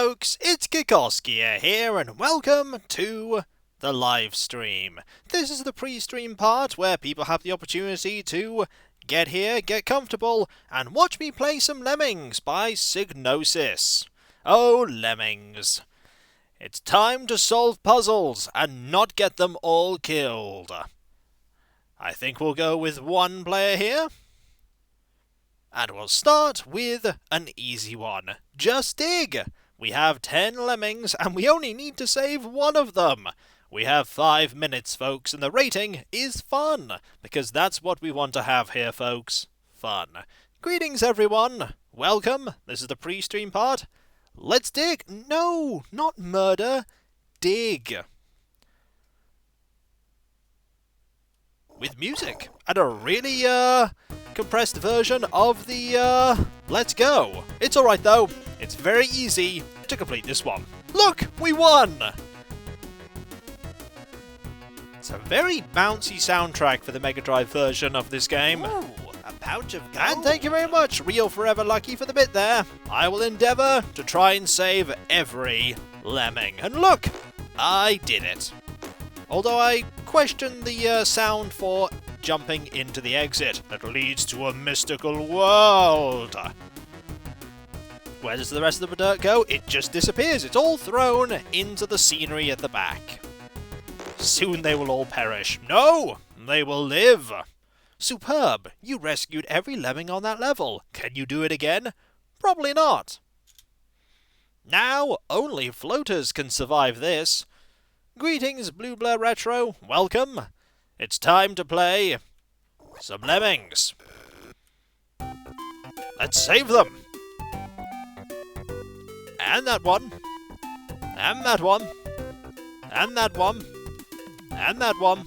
folks, it's Kikoskia here and welcome to the live stream. This is the pre-stream part where people have the opportunity to get here, get comfortable, and watch me play some Lemmings by Psygnosis. Oh, Lemmings. It's time to solve puzzles and not get them all killed. I think we'll go with one player here. And we'll start with an easy one. Just dig! We have 10 lemmings and we only need to save one of them. We have 5 minutes, folks, and the rating is fun, because that's what we want to have here, folks. Fun. Greetings, everyone. Welcome. This is the pre-stream part. Let's dig. No, not murder. Dig. With music and a really compressed version of the Let's Go. It's alright though, it's very easy to complete this one. Look, we won! It's a very bouncy soundtrack for the Mega Drive version of this game. Ooh, a pouch of gold. And thank you very much, Real Forever Lucky, for the bit there. I will endeavour to try and save every lemming. And look, I did it. Although I question the sound for jumping into the exit that leads to a mystical world. Where does the rest of the dirt go? It just disappears. It's all thrown into the scenery at the back. Soon they will all perish. No! They will live. Superb! You rescued every lemming on that level. Can you do it again? Probably not. Now, only floaters can survive this. Greetings, Blue Blur Retro. Welcome. It's time to play some lemmings. Let's save them. And that one. And that one. And that one. And that one.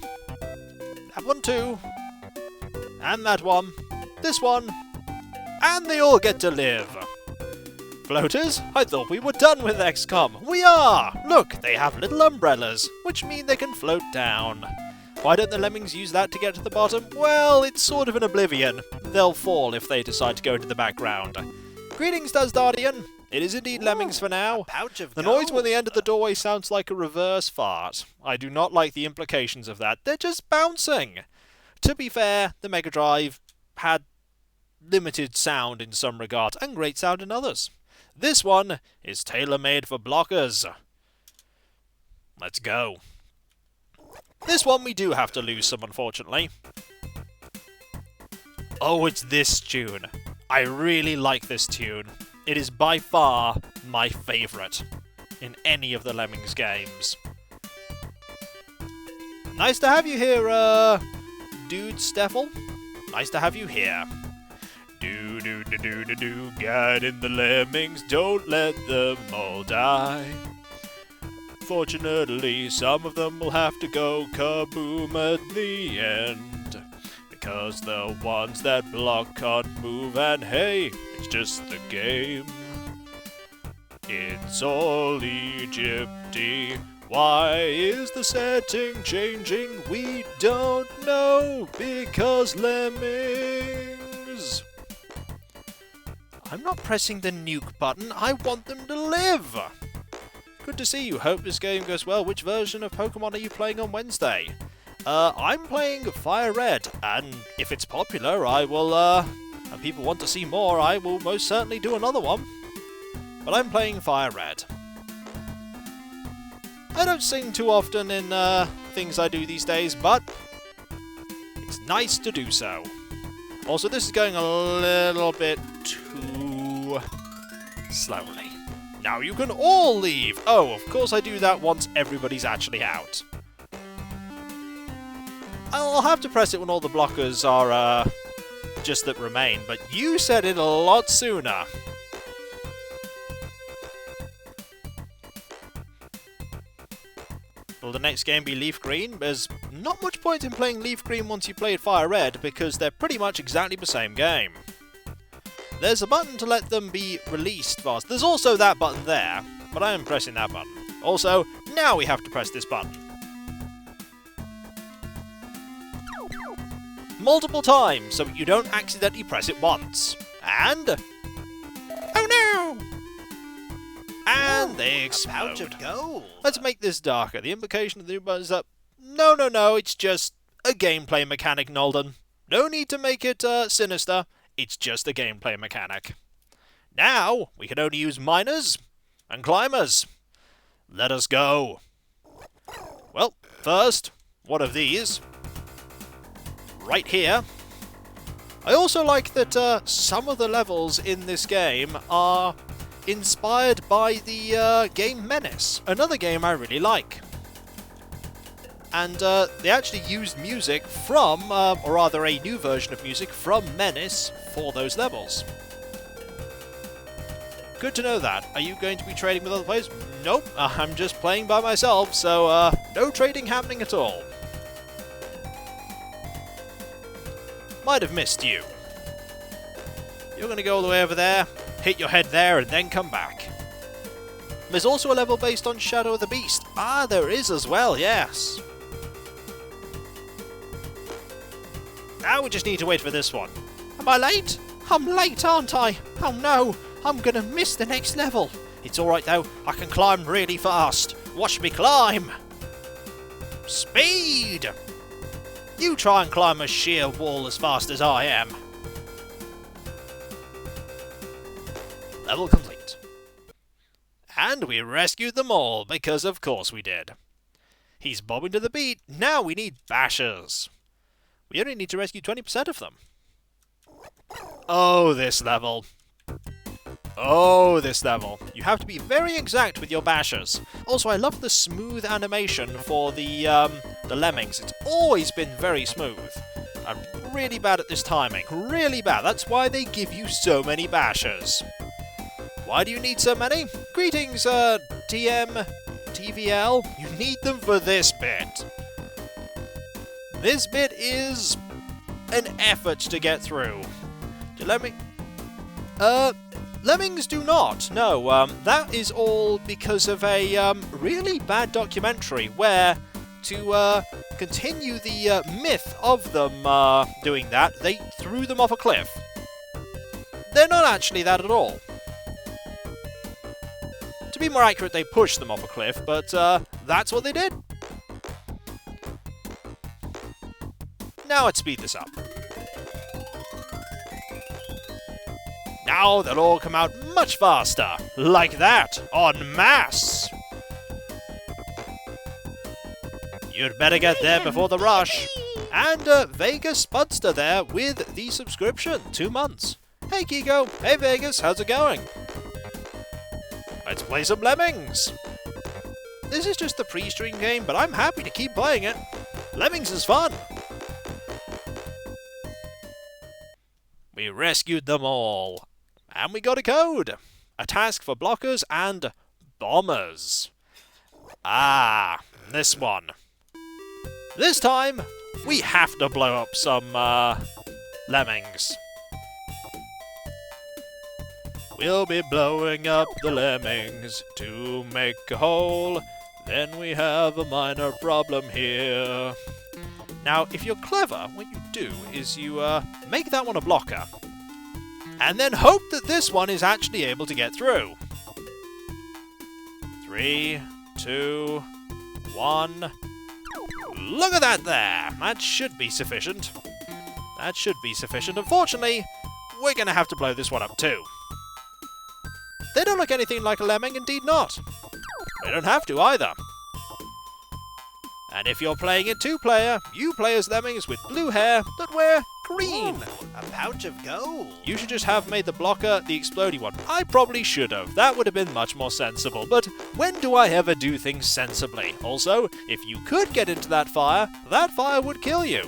That one too. And that one. This one. And they all get to live. Floaters? I thought we were done with XCOM. We are! Look, they have little umbrellas, which mean they can float down. Why don't the lemmings use that to get to the bottom? Well, it's sort of an oblivion. They'll fall if they decide to go into the background. Greetings, Dazdardian. It is indeed lemmings for now. Pouch of The gold. noise when they enter the doorway sounds like a reverse fart. I do not like the implications of that. They're just bouncing. To be fair, the Mega Drive had limited sound in some regards, and great sound in others. This one is tailor-made for blockers. Let's go. This one we do have to lose some, unfortunately. Oh, it's this tune. I really like this tune. It is by far my favourite in any of the Lemmings games. Nice to have you here, Dude Steffel. Nice to have you here. Do, guide in the lemmings, don't let them all die. Fortunately, some of them will have to go kaboom at the end, because the ones that block can't move, and hey, it's just the game. It's all Egypty. Why is the setting changing? We don't know, because lemmings. I'm not pressing the nuke button, I want them to live! Good to see you, hope this game goes well. Which version of Pokemon are you playing on Wednesday? I'm playing Fire Red, and if it's popular, I will, and people want to see more, I will most certainly do another one. But I'm playing Fire Red. I don't sing too often in, things I do these days, but it's nice to do so. Also, this is going a little bit too slowly. Now you can all leave! Oh, of course I do that once everybody's actually out. I'll have to press it when all the blockers are, just that remain, but you said it a lot sooner. Will the next game be Leaf Green? There's not much point in playing Leaf Green once you played Fire Red, because they're pretty much exactly the same game. There's a button to let them be released fast. There's also that button there, but I am pressing that button. Also, now we have to press this button. Multiple times, so you don't accidentally press it once. And... oh no! And they A explode. pouch of gold. Let's make this darker. The implication of the new button is that... No, it's just a gameplay mechanic, Nolden. No need to make it sinister. It's just a gameplay mechanic. Now, we can only use miners and climbers. Let us go. Well, first, one of these. Right here. I also like that some of the levels in this game are inspired by the game Menace, another game I really like. And they actually used music from, or rather a new version of music from Menace for those levels. Good to know that. Are you going to be trading with other players? Nope, I'm just playing by myself, so no trading happening at all. Might have missed you. You're going to go all the way over there, hit your head there, and then come back. There's also a level based on Shadow of the Beast. Ah, there is as well, yes. Now we just need to wait for this one. Am I late? I'm late, aren't I? Oh no, I'm gonna miss the next level. It's alright though, I can climb really fast. Watch me climb! Speed! You try and climb a sheer wall as fast as I am. Level complete. And we rescued them all, because of course we did. He's bobbing to the beat, now we need bashers. We only need to rescue 20% of them. Oh, this level. Oh, this level. You have to be very exact with your bashers. Also, I love the smooth animation for the lemmings. It's always been very smooth. I'm really bad at this timing. Really bad. That's why they give you so many bashers. Why do you need so many? Greetings, TM, TVL. You need them for this bit. This bit is an effort to get through. Lemmings do not. No, that is all because of a really bad documentary where, to continue the myth of them doing that, they threw them off a cliff. They're not actually that at all. To be more accurate, they pushed them off a cliff, but that's what they did. Now let's speed this up. Now they'll all come out much faster. Like that, en masse. You'd better get there before the rush. And Vegas Spudster there with the subscription, 2 months. Hey Kiko, hey Vegas, how's it going? Let's play some Lemmings. This is just the pre-stream game, but I'm happy to keep playing it. Lemmings is fun. We rescued them all. And we got a code. A task for blockers and bombers. Ah, this one. This time, we have to blow up some lemmings. We'll be blowing up the lemmings to make a hole. Then we have a minor problem here. Now, if you're clever, what you do is you make that one a blocker. And then hope that this one is actually able to get through. 3, 2, 1. Look at that there! That should be sufficient. That should be sufficient. Unfortunately, we're going to have to blow this one up too. They don't look anything like a lemming, indeed not. They don't have to either. And if you're playing it 2-player, you play as lemmings with blue hair that wear green. A pouch of gold. You should just have made the blocker the explodey one. I probably should have. That would have been much more sensible. But when do I ever do things sensibly? Also, if you could get into that fire would kill you.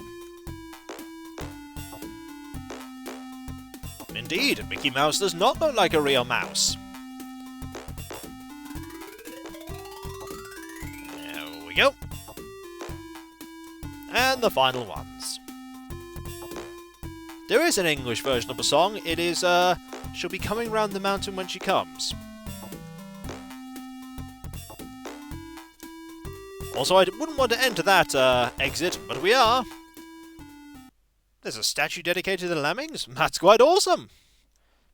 Indeed, Mickey Mouse does not look like a real mouse. There we go. And the final ones. There is an English version of the song. It is, she'll be coming round the mountain when she comes. Also, I wouldn't want to enter that, exit, but we are. There's a statue dedicated to the lemmings? That's quite awesome!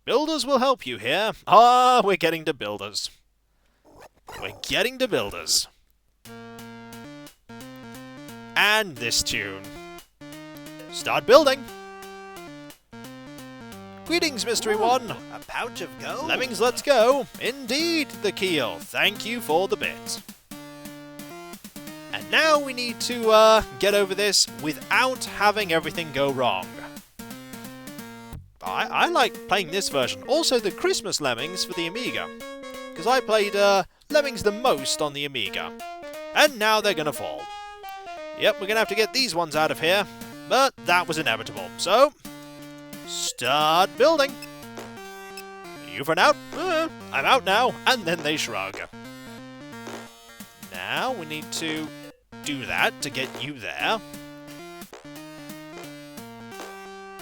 Builders will help you here. Ah, we're getting to builders. We're getting to builders. And this tune. Start building. Greetings, Mystery One. A pouch of gold. Lemmings, let's go. Indeed, the keel. Thank you for the bit. And now we need to get over this without having everything go wrong. I like playing this version. Also, the Christmas Lemmings for the Amiga. Because I played Lemmings the most on the Amiga. And now they're going to fall. Yep, we're going to have to get these ones out of here. But that was inevitable. So, start building. You for now? I'm out now. And then they shrug. Now we need to do that to get you there.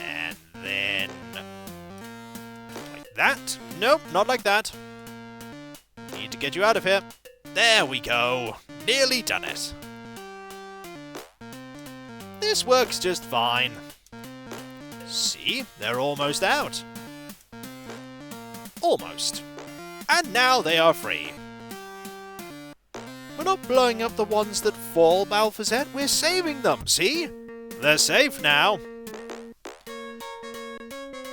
And then... like that. Nope, not like that. Need to get you out of here. There we go. Nearly done it. This works just fine. See? They're almost out. Almost. And now they are free. We're not blowing up the ones that fall, Malphazet. We're saving them, see? They're safe now.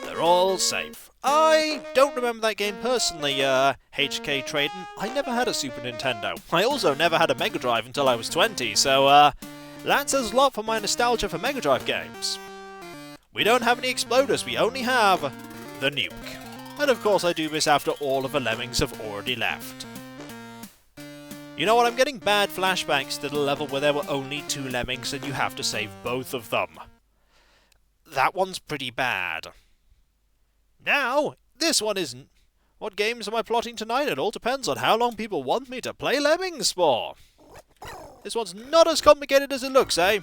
They're all safe. I don't remember that game personally, HK Traden. I never had a Super Nintendo. I also never had a Mega Drive until I was 20, so, that says a lot for my nostalgia for Mega Drive games. We don't have any exploders, we only have the nuke. And of course I do miss after all of the Lemmings have already left. You know what, I'm getting bad flashbacks to the level where there were only 2 Lemmings and you have to save both of them. That one's pretty bad. Now, this one isn't. What games am I plotting tonight? It all depends on how long people want me to play Lemmings for. This one's not as complicated as it looks, eh?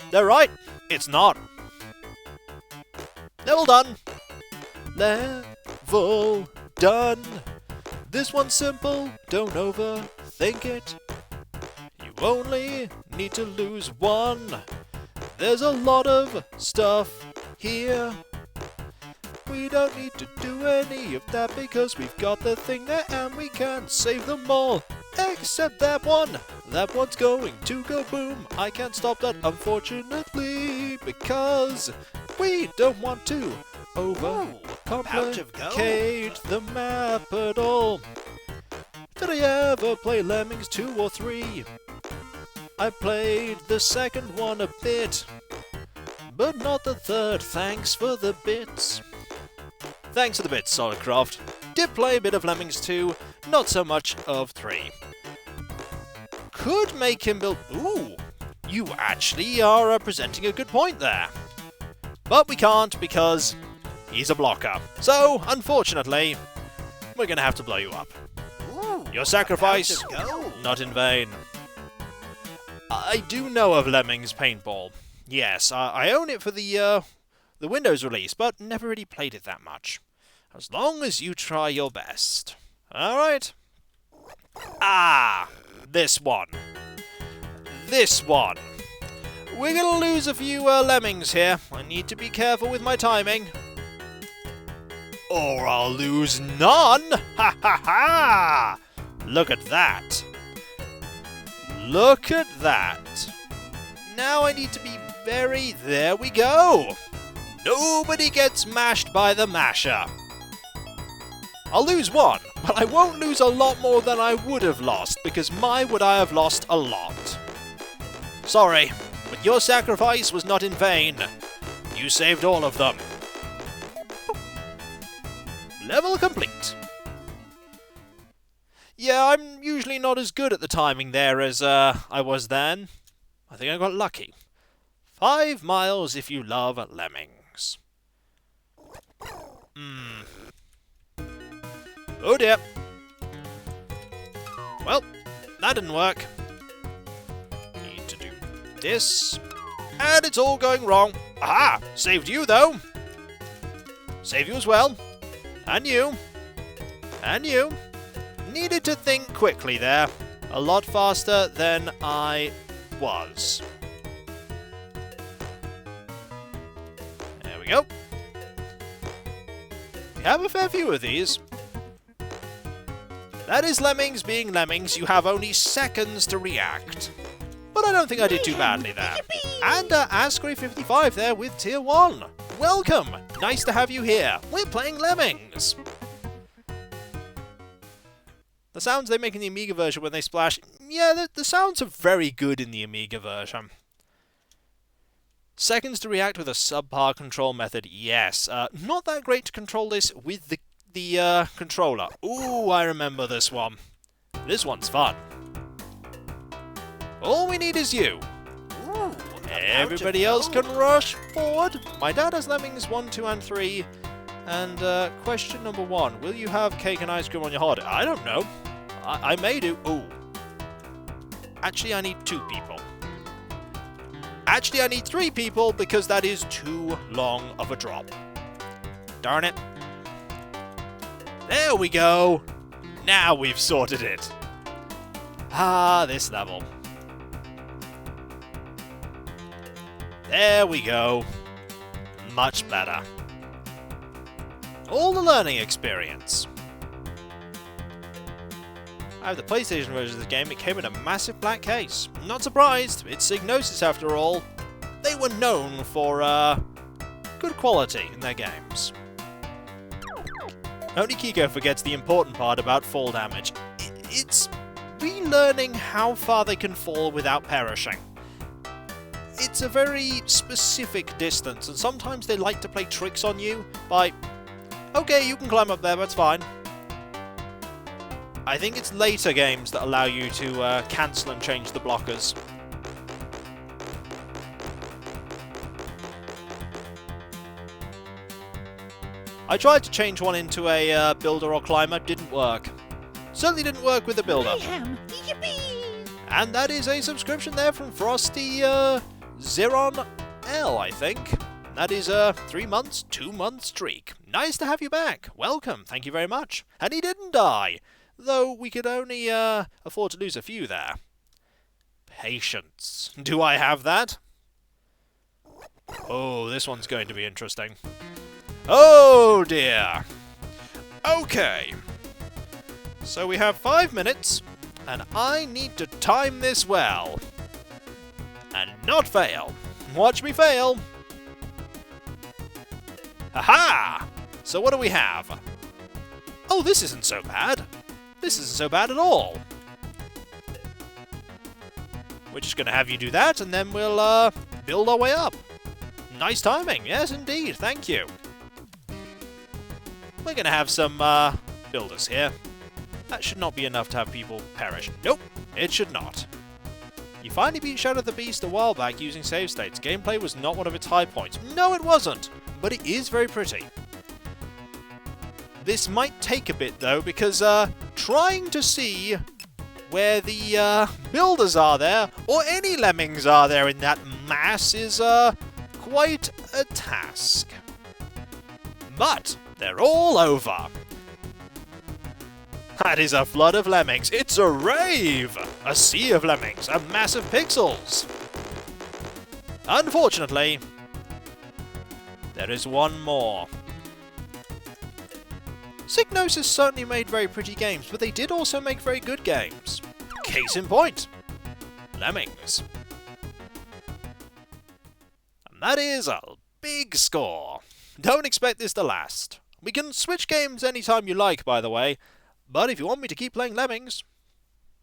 They're right, it's not. Level done. Level done. This one's simple, don't overthink it. You only need to lose one. There's a lot of stuff here. We don't need to do any of that because we've got the thing there and we can save them all. Except that one. That one's going to go boom. I can't stop that, unfortunately, because we don't want to overcomplicate the map at all. Did I ever play Lemmings 2 or 3? I played the second one a bit, but not the third. Thanks for the bits. Thanks for the bits, Solidcraft. Did play a bit of Lemmings 2, not so much of 3. Could make him build... Ooh! You actually are presenting a good point there. But we can't because he's a blocker. So, unfortunately, we're going to have to blow you up. Ooh, your sacrifice, not in vain. I do know of Lemmings Paintball. Yes, I own it for the Windows release, but never really played it that much. As long as you try your best. Alright. Ah! This one. This one. We're gonna lose a few Lemmings here. I need to be careful with my timing. Or I'll lose none! Ha ha ha! Look at that. Look at that. Now I need to be very... There we go! Nobody gets mashed by the masher. I'll lose one, but I won't lose a lot more than I would have lost, because my would I have lost a lot. Sorry, but your sacrifice was not in vain. You saved all of them. Level complete. Yeah, I'm usually not as good at the timing there as I was then. I think I got lucky. 5 miles if you love Lemmings. Oh dear. Well, that didn't work. Need to do this. And it's all going wrong. Aha! Saved you, though. Save you as well. And you. And you. Needed to think quickly there. A lot faster than I was. There we go. We have a fair few of these. That is Lemmings being Lemmings. You have only seconds to react. But I don't think I did too badly there. And Ascari55 there with Tier 1. Welcome! Nice to have you here. We're playing Lemmings. The sounds they make in the Amiga version when they splash, yeah, the sounds are very good in the Amiga version. Seconds to react with a subpar control method, yes. Not that great to control this with the controller. Ooh, I remember this one. This one's fun. All we need is you. Ooh, Everybody else can rush forward. My dad has Lemmings 1, 2, and 3. And question number 1, will you have cake and ice cream on your holiday? I don't know. I may do. Ooh. Actually, I need 2 people. Actually, I need 3 people because that is too long of a drop. Darn it. There we go. Now we've sorted it. Ah, this level. There we go. Much better. All the learning experience. I have the PlayStation version of the game. It came in a massive black case. Not surprised. It's Psygnosis after all. They were known for good quality in their games. Only Kiko forgets the important part about fall damage. It's relearning how far they can fall without perishing. It's a very specific distance, and sometimes they like to play tricks on you by, okay, you can climb up there, that's fine. I think it's later games that allow you to cancel and change the blockers. I tried to change one into a builder or climber, didn't work. Certainly didn't work with the builder. And that is a subscription there from Frosty Zeron L, I think. That is a 3 months, 2 month streak. Nice to have you back. Welcome. Thank you very much. And he didn't die, though we could only afford to lose a few there. Patience. Do I have that? Oh, this one's going to be interesting. Oh dear. Okay. So we have 5 minutes, and I need to time this well. And not fail. Watch me fail. Haha! So what do we have? Oh, this isn't so bad. This isn't so bad at all. We're just going to have you do that, and then we'll build our way up. Nice timing. Yes, indeed. Thank you. We're going to have some builders here. That should not be enough to have people perish. Nope, it should not. You finally beat Shadow the Beast a while back using save states. Gameplay was not one of its high points. No, it wasn't, but it is very pretty. This might take a bit, though, because trying to see where the builders are there, or any lemmings are there in that mass, is quite a task. But they're all over. That is a flood of lemmings. It's a rave! A sea of lemmings. A mass of pixels. Unfortunately, there is one more. Psygnosis certainly made very pretty games, but they did also make very good games. Case in point. Lemmings. And that is a big score. Don't expect this to last. We can switch games anytime you like, by the way. But if you want me to keep playing Lemmings,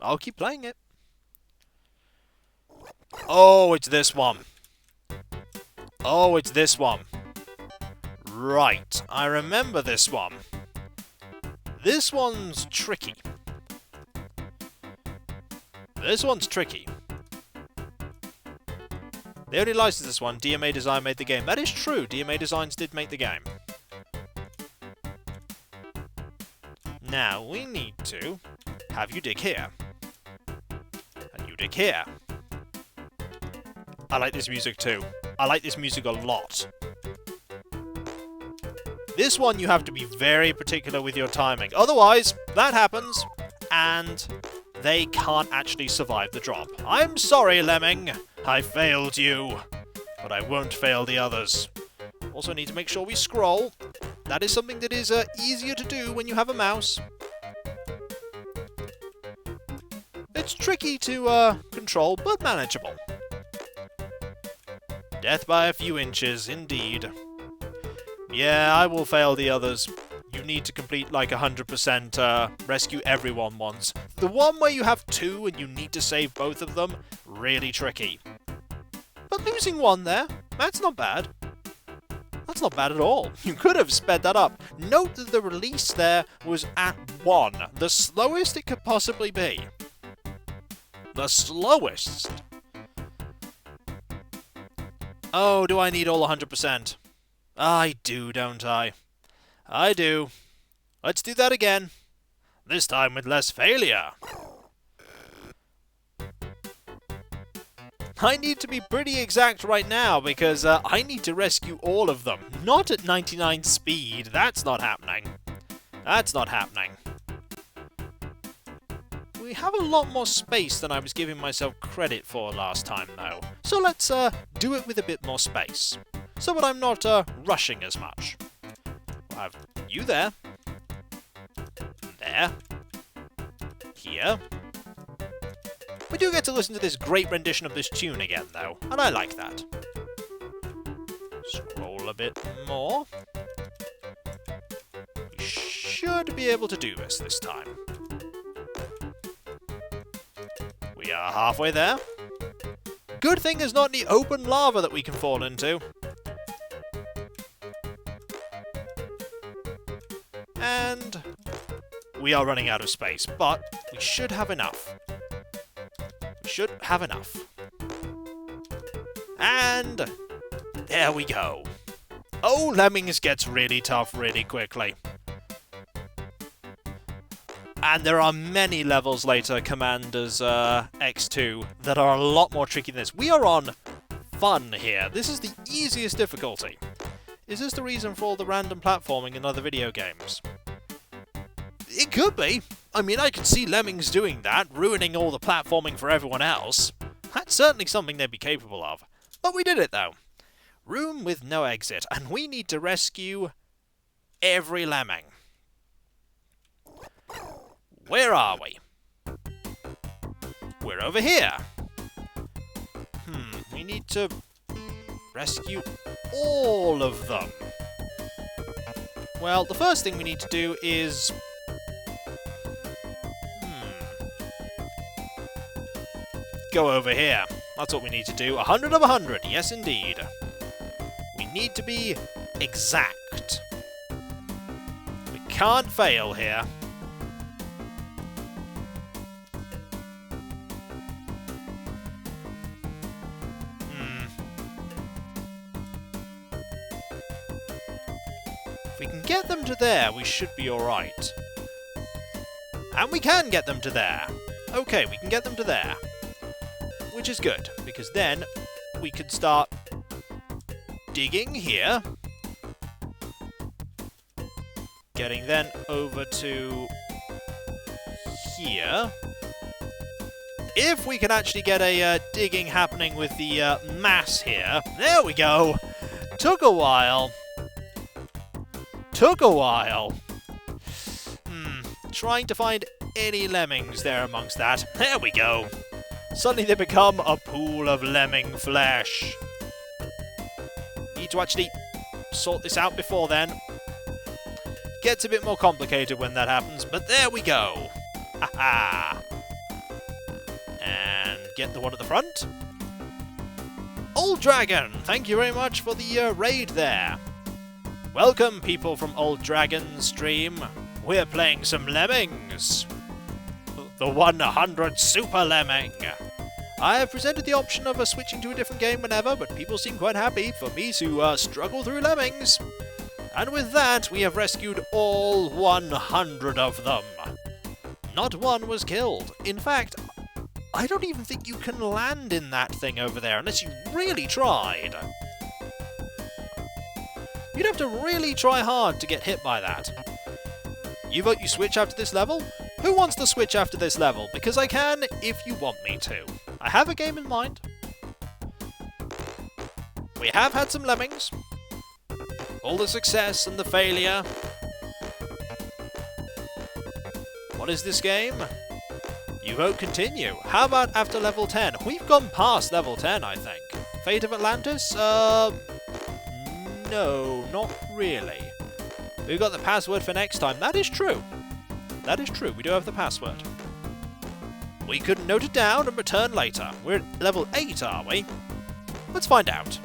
I'll keep playing it. Oh, it's this one. Oh, it's this one. Right, I remember this one. This one's tricky. This one's tricky. They only licensed this one. DMA Design made the game. That is true. DMA Designs did make the game. Now, we need to have you dig here. And you dig here. I like this music too. I like this music a lot. This one you have to be very particular with your timing. Otherwise, that happens, and they can't actually survive the drop. I'm sorry, Lemming. I failed you. But I won't fail the others. Also need to make sure we scroll. That is something that is easier to do when you have a mouse. It's tricky to control, but manageable. Death by a few inches, indeed. Yeah, I will fail the others. You need to complete like 100% rescue everyone once. The one where you have two and you need to save both of them, really tricky. But losing one there, that's not bad. That's not bad at all. You could have sped that up. Note that the release there was at 1, the slowest it could possibly be. The slowest. Oh, do I need all 100%? I do, don't I? I do. Let's do that again. This time with less failure. I need to be pretty exact right now because I need to rescue all of them. Not at 99 speed. That's not happening. That's not happening. We have a lot more space than I was giving myself credit for last time, though. So let's do it with a bit more space. So that I'm not rushing as much. We'll have you there. There. Here. We do get to listen to this great rendition of this tune again, though, and I like that. Scroll a bit more. We should be able to do this time. We are halfway there. Good thing there's not any open lava that we can fall into. And we are running out of space, but we should have enough. We should have enough. And there we go. Oh, Lemmings gets really tough really quickly. And there are many levels later, Commanders X2, that are a lot more tricky than this. We are on fun here. This is the easiest difficulty. Is this the reason for all the random platforming in other video games? It could be. I mean, I could see Lemmings doing that, ruining all the platforming for everyone else. That's certainly something they'd be capable of. But we did it, though. Room with no exit, and we need to rescue every lemming. Where are we? We're over here. We need to rescue all of them. Well, the first thing we need to do is... go over here. That's what we need to do. 100 of 100. Yes, indeed. We need to be exact. We can't fail here. If we can get them to there, we should be alright. And we can get them to there. Okay, we can get them to there. Which is good, because then we can start digging here. Getting then over to here. If we can actually get a digging happening with the mass here. There we go! Took a while. Took a while. Trying to find any lemmings there amongst that. There we go. Suddenly they become a pool of lemming flesh. Need to actually sort this out before then. Gets a bit more complicated when that happens, but there we go. Haha. And get the one at the front. Old Dragon, thank you very much for the raid there. Welcome, people from Old Dragon's stream. We're playing some Lemmings. The 100 Super Lemming. I have presented the option of switching to a different game whenever, but people seem quite happy for me to struggle through Lemmings. And with that, we have rescued all 100 of them. Not one was killed. In fact, I don't even think you can land in that thing over there unless you really tried. You'd have to really try hard to get hit by that. You vote you switch after this level? Who wants to switch after this level? Because I can if you want me to. I have a game in mind. We have had some lemmings. All the success and the failure. What is this game? You vote continue. How about after level 10? We've gone past level 10, I think. Fate of Atlantis? No, not really. We've got the password for next time. That is true. That is true. We do have the password. We could note it down and return later. We're at level 8, are we? Let's find out.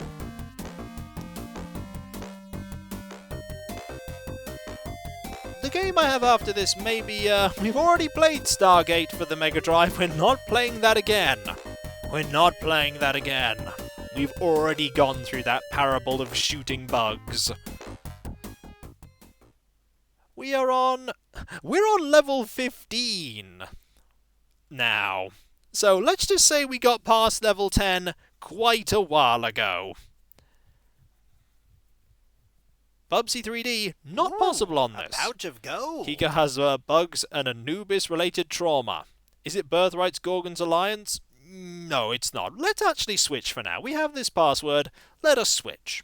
The game I have after this may be, we've already played Stargate for the Mega Drive. We're not playing that again. We're not playing that again. We've already gone through that parable of shooting bugs. We're on level 15 now. So let's just say we got past level 10 quite a while ago. Bubsy 3D, not possible on this. A pouch of gold. Kika has bugs and Anubis-related trauma. Is it Birthright's Gorgon's Alliance? No, it's not. Let's actually switch for now. We have this password. Let us switch.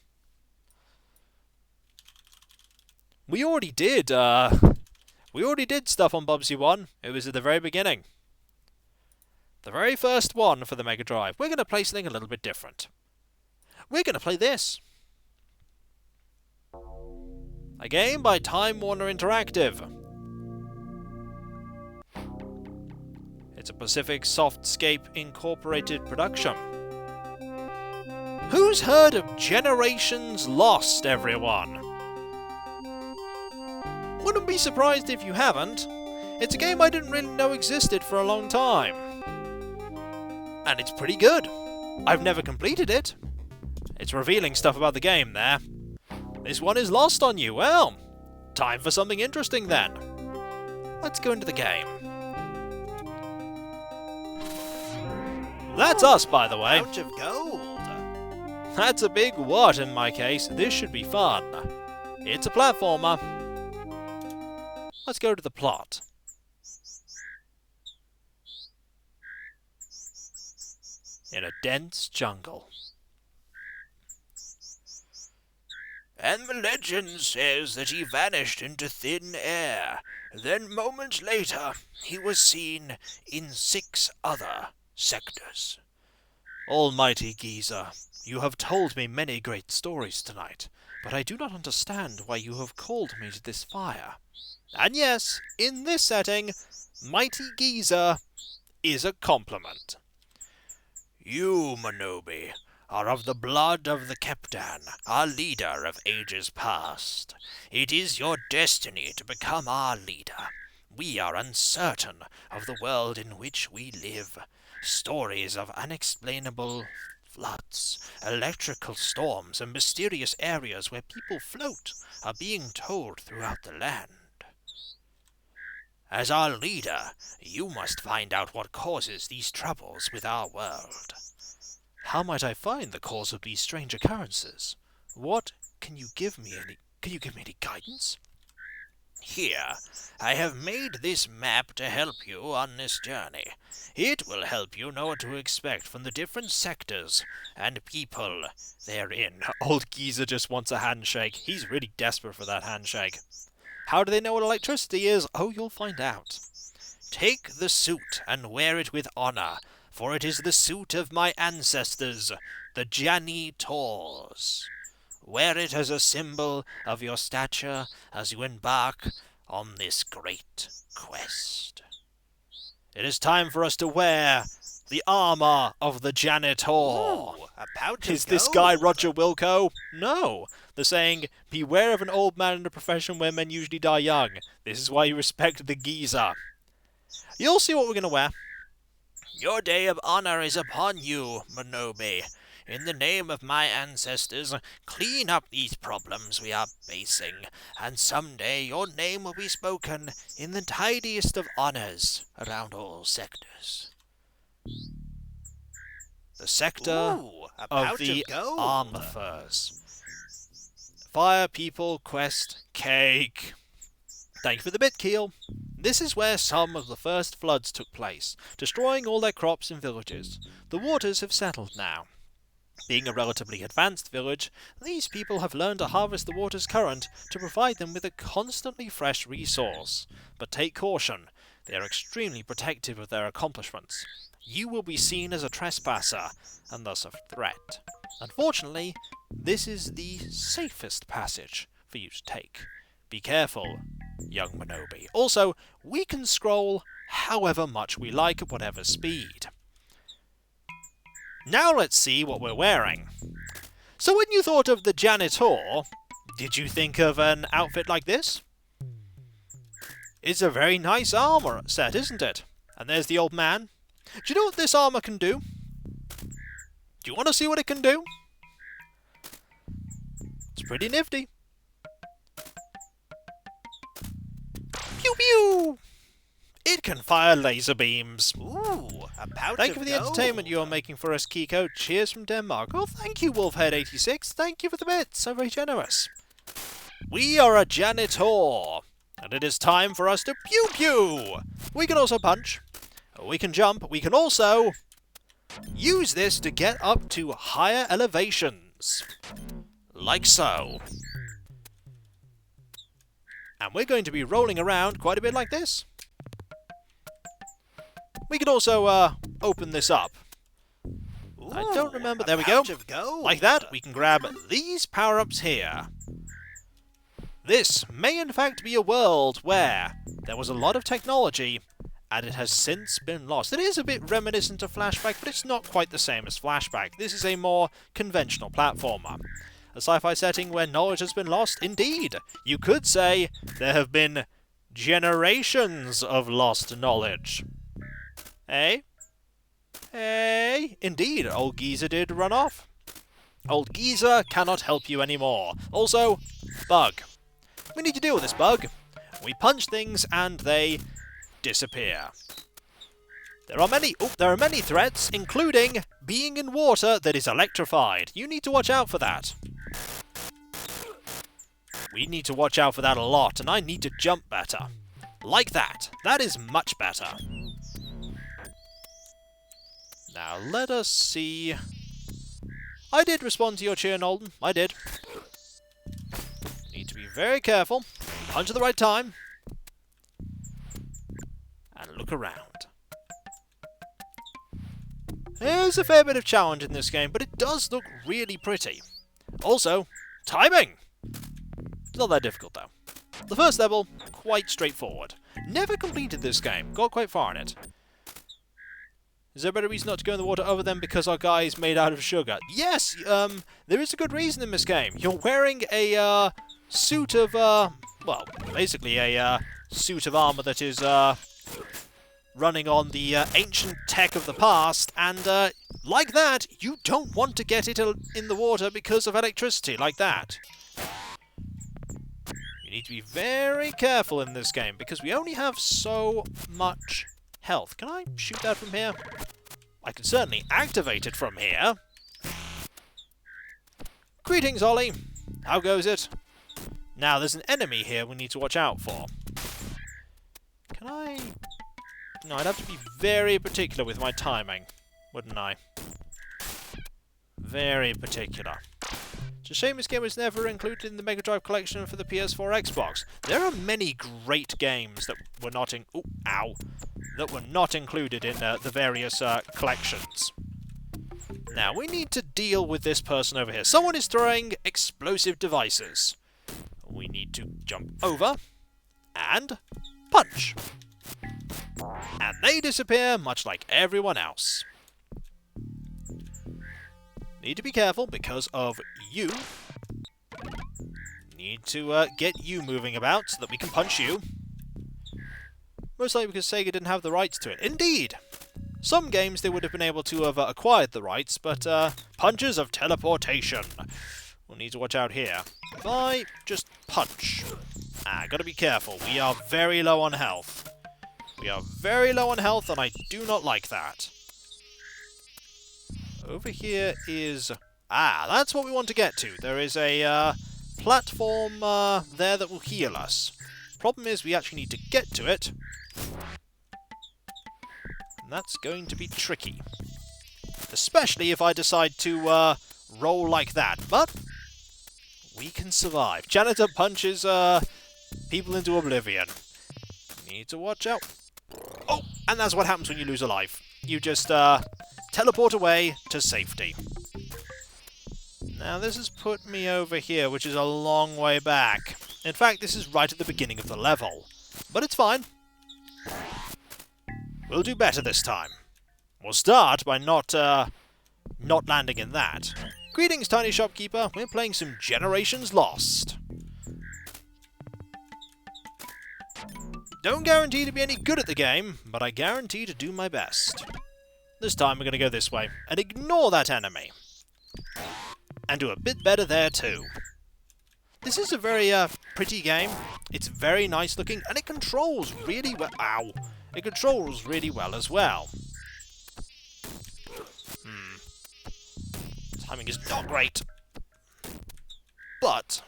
We already did stuff on Bubsy 1. It was at the very beginning. The very first one for the Mega Drive. We're going to play something a little bit different. We're going to play this. A game by Time Warner Interactive. It's a Pacific Softscape Incorporated production. Who's heard of Generations Lost, everyone? Wouldn't be surprised if you haven't. It's a game I didn't really know existed for a long time. And it's pretty good. I've never completed it. It's revealing stuff about the game there. This one is lost on you. Well, time for something interesting then. Let's go into the game. That's us, by the way. Pouch of gold. That's a big what in my case. This should be fun. It's a platformer. Let's go to the plot. In a dense jungle. And the legend says that he vanished into thin air. Then moments later, he was seen in 6 other sectors. Almighty Giza, you have told me many great stories tonight, but I do not understand why you have called me to this fire. And yes, in this setting, Mighty Giza is a compliment. You, Manobi, are of the blood of the Captain, our leader of ages past. It is your destiny to become our leader. We are uncertain of the world in which we live. Stories of unexplainable floods, electrical storms, and mysterious areas where people float are being told throughout the land. As our leader, you must find out what causes these troubles with our world. How might I find the cause of these strange occurrences? Can you give me any guidance? Here, I have made this map to help you on this journey. It will help you know what to expect from the different sectors and people therein. Old Giza just wants a handshake. He's really desperate for that handshake. How do they know what electricity is? Oh, you'll find out. Take the suit and wear it with honor, for it is the suit of my ancestors, the Janitors. Wear it as a symbol of your stature as you embark on this great quest. It is time for us to wear the armor of the Janitor. Ooh, a pouch of Is this gold. guy Roger Wilco? No. The saying, beware of an old man in a profession where men usually die young. This is why you respect the geezer. You'll see what we're going to wear. Your day of honor is upon you, Manobi. In the name of my ancestors, clean up these problems we are facing, and someday your name will be spoken in the tidiest of honors around all sectors. The sector A of pouch the gold. Armorfurs. Fire, people, quest, cake. Thank you for the bit, Keel. This is where some of the first floods took place, destroying all their crops and villages. The waters have settled now. Being a relatively advanced village, these people have learned to harvest the water's current to provide them with a constantly fresh resource. But take caution. They are extremely protective of their accomplishments. You will be seen as a trespasser, and thus a threat. Unfortunately, this is the safest passage for you to take. Be careful, young Manobi. Also, we can scroll however much we like at whatever speed. Now let's see what we're wearing. So when you thought of the janitor, did you think of an outfit like this? It's a very nice armour set, isn't it? And there's the old man. Do you know what this armour can do? Do you want to see what it can do? It's pretty nifty. Pew pew! It can fire laser beams. Ooh, a pouch Thank of you for the gold. entertainment you are making for us, Kiko. Cheers from Denmark. Oh, thank you, Wolfhead86. Thank you for the bits. So very generous. We are a janitor, and it is time for us to pew-pew. We can also punch. We can jump. We can also use this to get up to higher elevations. Like so. And we're going to be rolling around quite a bit like this. We can also open this up. Ooh, I don't remember. a There we go. pouch of gold. Like that, we can grab these power-ups here. This may in fact be a world where there was a lot of technology and it has since been lost. It is a bit reminiscent of Flashback, but it's not quite the same as Flashback. This is a more conventional platformer. A sci-fi setting where knowledge has been lost? Indeed! You could say there have been generations of lost knowledge. Eh? Eh? Indeed, old geezer did run off. Old geezer cannot help you anymore. Also, bug. We need to deal with this bug. We punch things and they disappear. There are many threats, including being in water that is electrified. You need to watch out for that. We need to watch out for that a lot, and I need to jump better. Like that. That is much better. Now, let us see. I did respond to your cheer, Nolden. I did. Need to be very careful. Punch at the right time. And look around. There's a fair bit of challenge in this game, but it does look really pretty. Also, timing! It's not that difficult, though. The first level, quite straightforward. Never completed this game. Got quite far in it. Is there a better reason not to go in the water other than because our guy is made out of sugar? Yes! There is a good reason in this game. You're wearing a, suit of, well, basically a, suit of armour that is, running on the ancient tech of the past, and like that, you don't want to get it in the water because of electricity, like that. You need to be very careful in this game, because we only have so much health. Can I shoot that from here? I can certainly activate it from here. Greetings, Ollie. How goes it? Now, there's an enemy here we need to watch out for. Can I... No, I'd have to be very particular with my timing, wouldn't I? Very particular. It's a shame this game was never included in the Mega Drive collection for the PS4 Xbox. There are many great games that were not included in the various collections. Now, we need to deal with this person over here. Someone is throwing explosive devices. We need to jump over and punch. And they disappear, much like everyone else. Need to be careful because of you. Need to get you moving about so that we can punch you. Most likely because Sega didn't have the rights to it. Indeed! Some games they would have been able to have acquired the rights, but punches of teleportation. We'll need to watch out here. If I just punch. Gotta be careful. We are very low on health. We are very low on health, and I do not like that. Over here is... that's what we want to get to. There is a platform there that will heal us. Problem is, we actually need to get to it. And that's going to be tricky. Especially if I decide to roll like that. But we can survive. Janitor punches people into oblivion. Need to watch out. And that's what happens when you lose a life. You just teleport away to safety. Now this has put me over here, which is a long way back. In fact, this is right at the beginning of the level. But it's fine. We'll do better this time. We'll start by not landing in that. Greetings, tiny shopkeeper. We're playing some Generations Lost. Don't guarantee to be any good at the game, but I guarantee to do my best. This time we're going to go this way and ignore that enemy. And do a bit better there too. This is a very pretty game. It's very nice looking and it controls really well. Ow! It controls really well as well. Timing is not great. But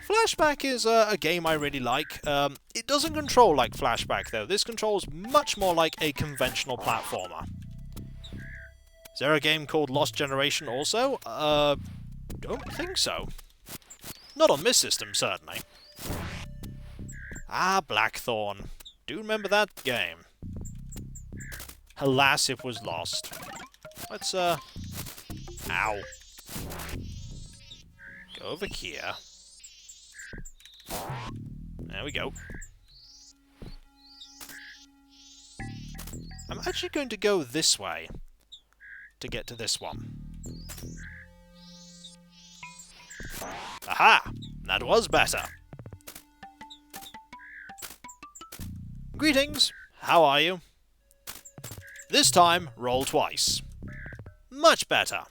Flashback is a game I really like. It doesn't control like Flashback though. This controls much more like a conventional platformer. Is there a game called Lost Generation also? Don't think so. Not on this system, certainly. Ah, Blackthorn. Do remember that game. Alas, it was lost. Let's, ow. Go over here. There we go. I'm actually going to go this way to get to this one. Aha! That was better. Greetings! How are you? This time, roll twice. Much better.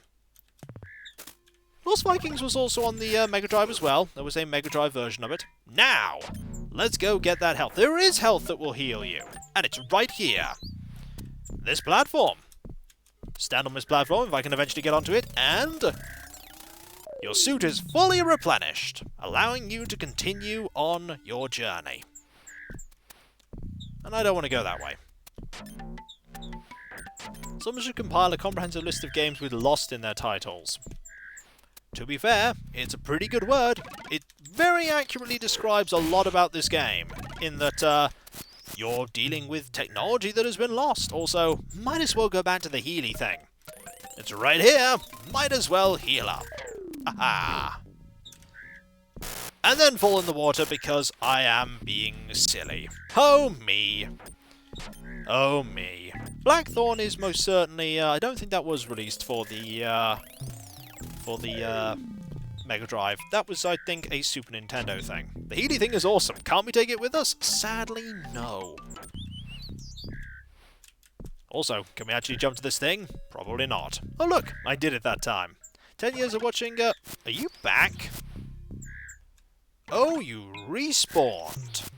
Lost Vikings was also on the Mega Drive as well. There was a Mega Drive version of it. Now, let's go get that health. There is health that will heal you. And it's right here. This platform. Stand on this platform if I can eventually get onto it, and your suit is fully replenished, allowing you to continue on your journey. And I don't want to go that way. Someone should compile a comprehensive list of games with Lost in their titles. To be fair, it's a pretty good word. It very accurately describes a lot about this game, in that you're dealing with technology that has been lost. Also, might as well go back to the Healy thing. It's right here. Might as well heal up. Aha! And then fall in the water because I am being silly. Oh me. Oh me. Blackthorn is most certainly, I don't think that was released for the Mega Drive. That was, I think, a Super Nintendo thing. The Healy thing is awesome. Can't we take it with us? Sadly, no. Also, can we actually jump to this thing? Probably not. Oh look, I did it that time. 10 years of watching, are you back? Oh, you respawned.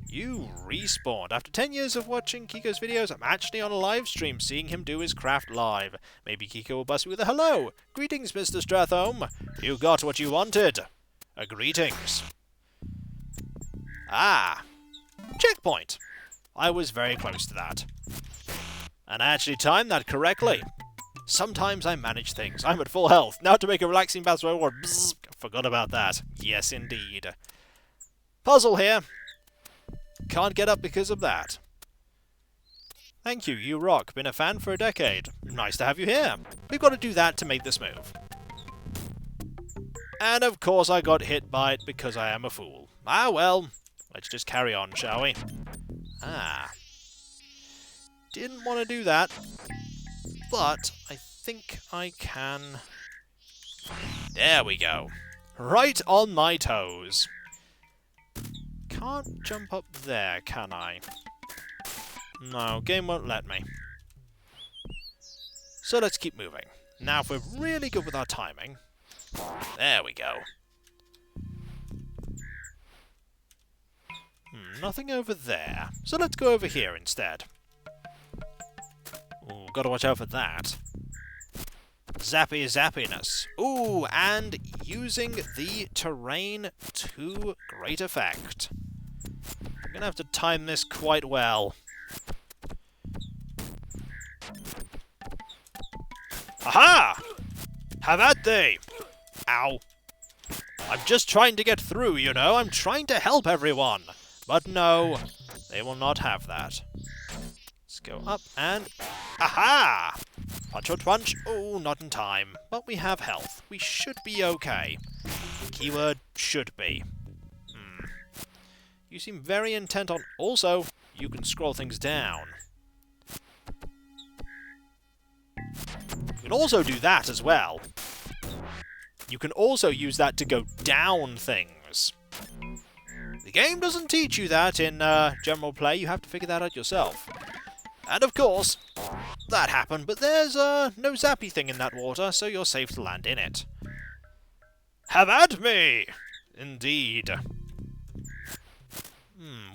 You respawned. After 10 years of watching Kiko's videos, I'm actually on a live stream seeing him do his craft live. Maybe Kiko will bust me with a hello. Greetings, Mr. Strathholm. You got what you wanted. Greetings. Ah. Checkpoint. I was very close to that. And I actually timed that correctly. Sometimes I manage things. I'm at full health. Now to make a relaxing battle reward. Bzzz, forgot about that. Yes, indeed. Puzzle here. Can't get up because of that. Thank you, you rock. Been a fan for a decade. Nice to have you here. We've got to do that to make this move. And of course I got hit by it because I am a fool. Ah well, let's just carry on, shall we? Ah. Didn't want to do that. But I think I can... There we go. Right on my toes. Can't jump up there, can I? No, game won't let me. So let's keep moving. Now, if we're really good with our timing... There we go. Nothing over there. So let's go over here instead. Ooh, gotta watch out for that. Zappy zappiness. Ooh, and using the terrain to great effect. I'm gonna have to time this quite well. Aha! Have at thee! Ow. I'm just trying to get through, you know. I'm trying to help everyone. But no, they will not have that. go up and... Aha! Punch or punch. Oh, not in time. But we have health. We should be okay. Keyword, should be. You seem very intent on... Also, you can scroll things down. You can also do that as well. You can also use that to go down things. The game doesn't teach you that in general play. You have to figure that out yourself. And of course, that happened, but there's no zappy thing in that water, so you're safe to land in it. Have at me! Indeed.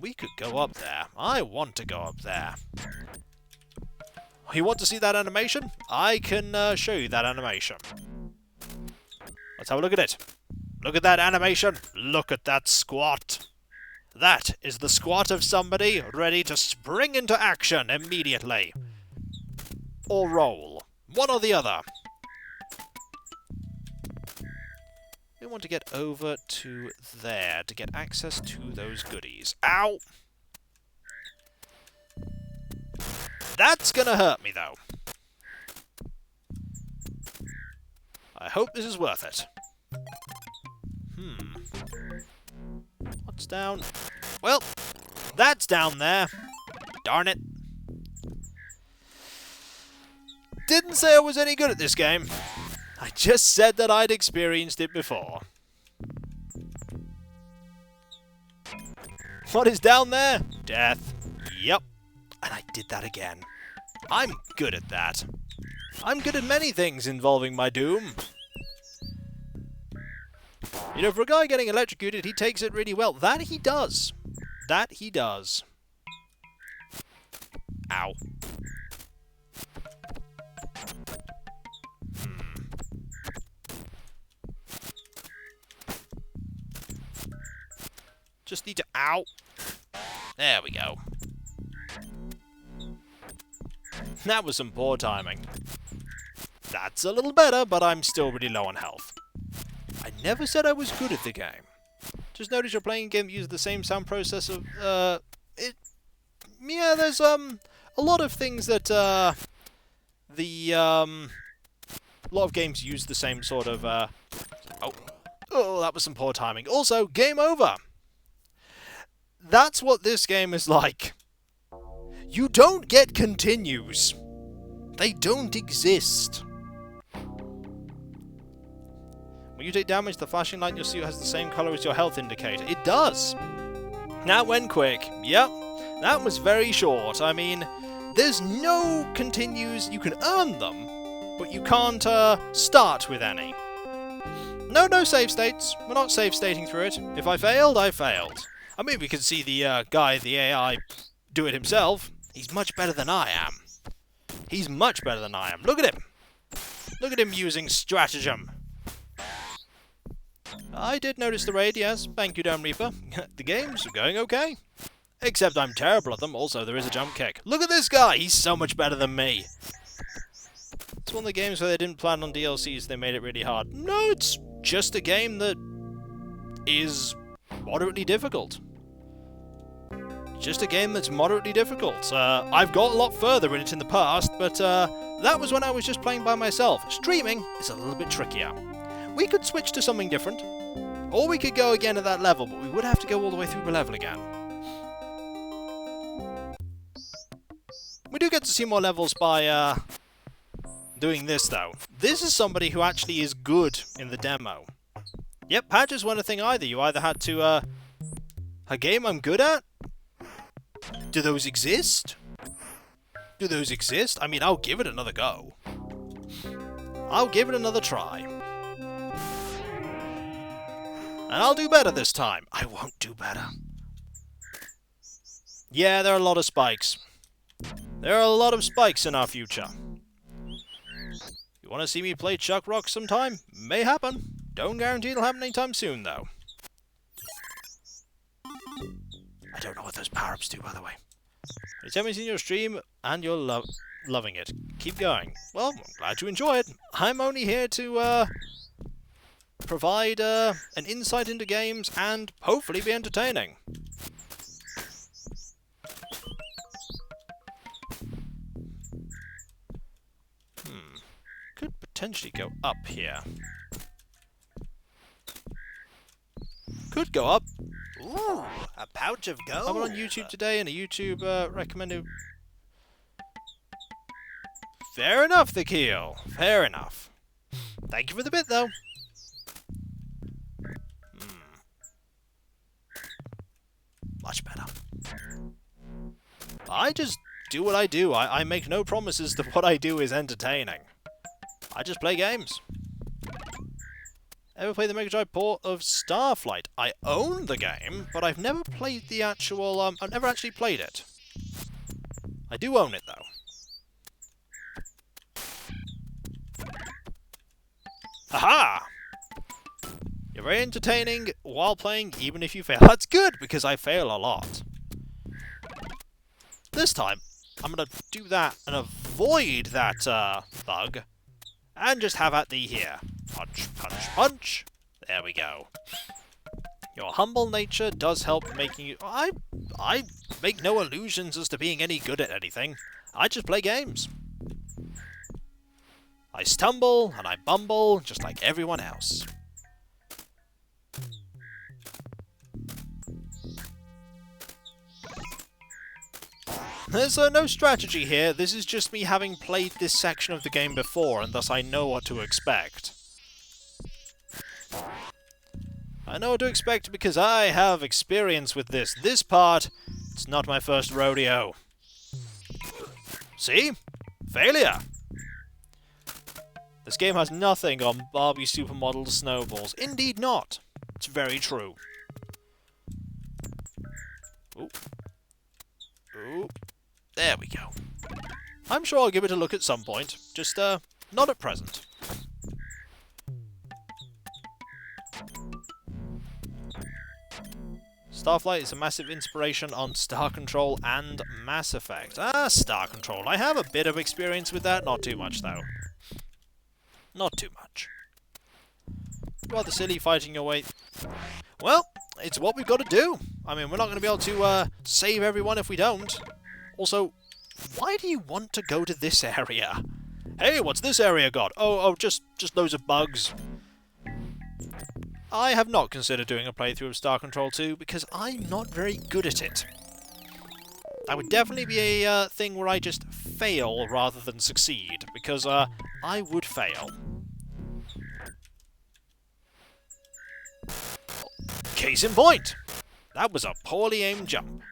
We could go up there. I want to go up there. You want to see that animation? I can show you that animation. Let's have a look at it. Look at that animation. Look at that squat. That is the squat of somebody ready to spring into action immediately. Or roll. One or the other. We want to get over to there to get access to those goodies. Ow! That's gonna hurt me, though. I hope this is worth it. What's down? Well, that's down there. Darn it. Didn't say I was any good at this game. I just said that I'd experienced it before. What is down there? Death. Yep. And I did that again. I'm good at that. I'm good at many things involving my doom. You know, for a guy getting electrocuted, he takes it really well. That he does. That he does. Ow. Just need to... Ow. There we go. That was some poor timing. That's a little better, but I'm still really low on health. I never said I was good at the game. Just notice you're playing a game that uses the same sound processor. Yeah, there's a lot of things that a lot of games use the same sort of oh, that was some poor timing. Also, game over. That's what this game is like. You don't get continues. They don't exist. When you take damage, the flashing light in your suit has the same color as your health indicator. It does. That went quick. Yep. That was very short. I mean, there's no continues. You can earn them, but you can't start with any. No save states. We're not save stating through it. If I failed, I failed. I mean, we can see the guy, the AI, do it himself. He's much better than I am. He's much better than I am. Look at him. Look at him using stratagem. I did notice the raid, yes. Thank you, Dome Reaper. The game's going okay. Except I'm terrible at them. Also, there is a jump kick. Look at this guy. He's so much better than me. It's one of the games where they didn't plan on DLCs. They made it really hard. No, it's just a game that is moderately difficult. Just a game that's moderately difficult. I've got a lot further in it in the past, but that was when I was just playing by myself. Streaming is a little bit trickier. We could switch to something different, or we could go again at that level, but we would have to go all the way through the level again. We do get to see more levels by doing this, though. This is somebody who actually is good in the demo. Yep, patches weren't a thing either. You either had to, a game I'm good at? Do those exist? Do those exist? I mean, I'll give it another go. I'll give it another try. And I'll do better this time. I won't do better. Yeah, there are a lot of spikes. There are a lot of spikes in our future. You want to see me play Chuck Rock sometime? May happen. Don't guarantee it'll happen anytime soon, though. I don't know what those power-ups do, by the way. It's having seen your stream, and you're loving it. Keep going. Well, I'm glad you enjoy it. I'm only here to provide an insight into games and hopefully be entertaining. potentially go up here. Could go up. Ooh, a pouch of gold. I'm on YouTube today, and a YouTube recommended... Fair enough, the keel. Fair enough. Thank you for the bit, though. Much better. I just do what I do. I make no promises that what I do is entertaining. I just play games. Ever played the Mega Drive port of Starflight? I own the game, but I've never played the actual... I've never actually played it. I do own it, though. Aha! You're very entertaining while playing, even if you fail. That's good, because I fail a lot. This time, I'm going to do that and avoid that bug, and just have at thee here. Punch, punch, punch. There we go. Your humble nature does help making you... I make no illusions as to being any good at anything. I just play games. I stumble and I bumble just like everyone else. There's no strategy here. This is just me having played this section of the game before, and thus I know what to expect. I know what to expect because I have experience with this. This part, it's not my first rodeo. See? Failure! This game has nothing on Barbie Supermodel snowballs. Indeed not. It's very true. Ooh. Ooh. There we go. I'm sure I'll give it a look at some point. Just, not at present. Starflight is a massive inspiration on Star Control and Mass Effect. Ah, Star Control. I have a bit of experience with that. Not too much, though. Not too much. Rather silly fighting your way... Well, it's what we've got to do. I mean, we're not going to be able to save everyone if we don't. Also, why do you want to go to this area? Hey, what's this area got? Oh, just loads of bugs. I have not considered doing a playthrough of Star Control 2 because I'm not very good at it. That would definitely be a thing where I just fail rather than succeed, because I would fail. Case in point! That was a poorly aimed jump.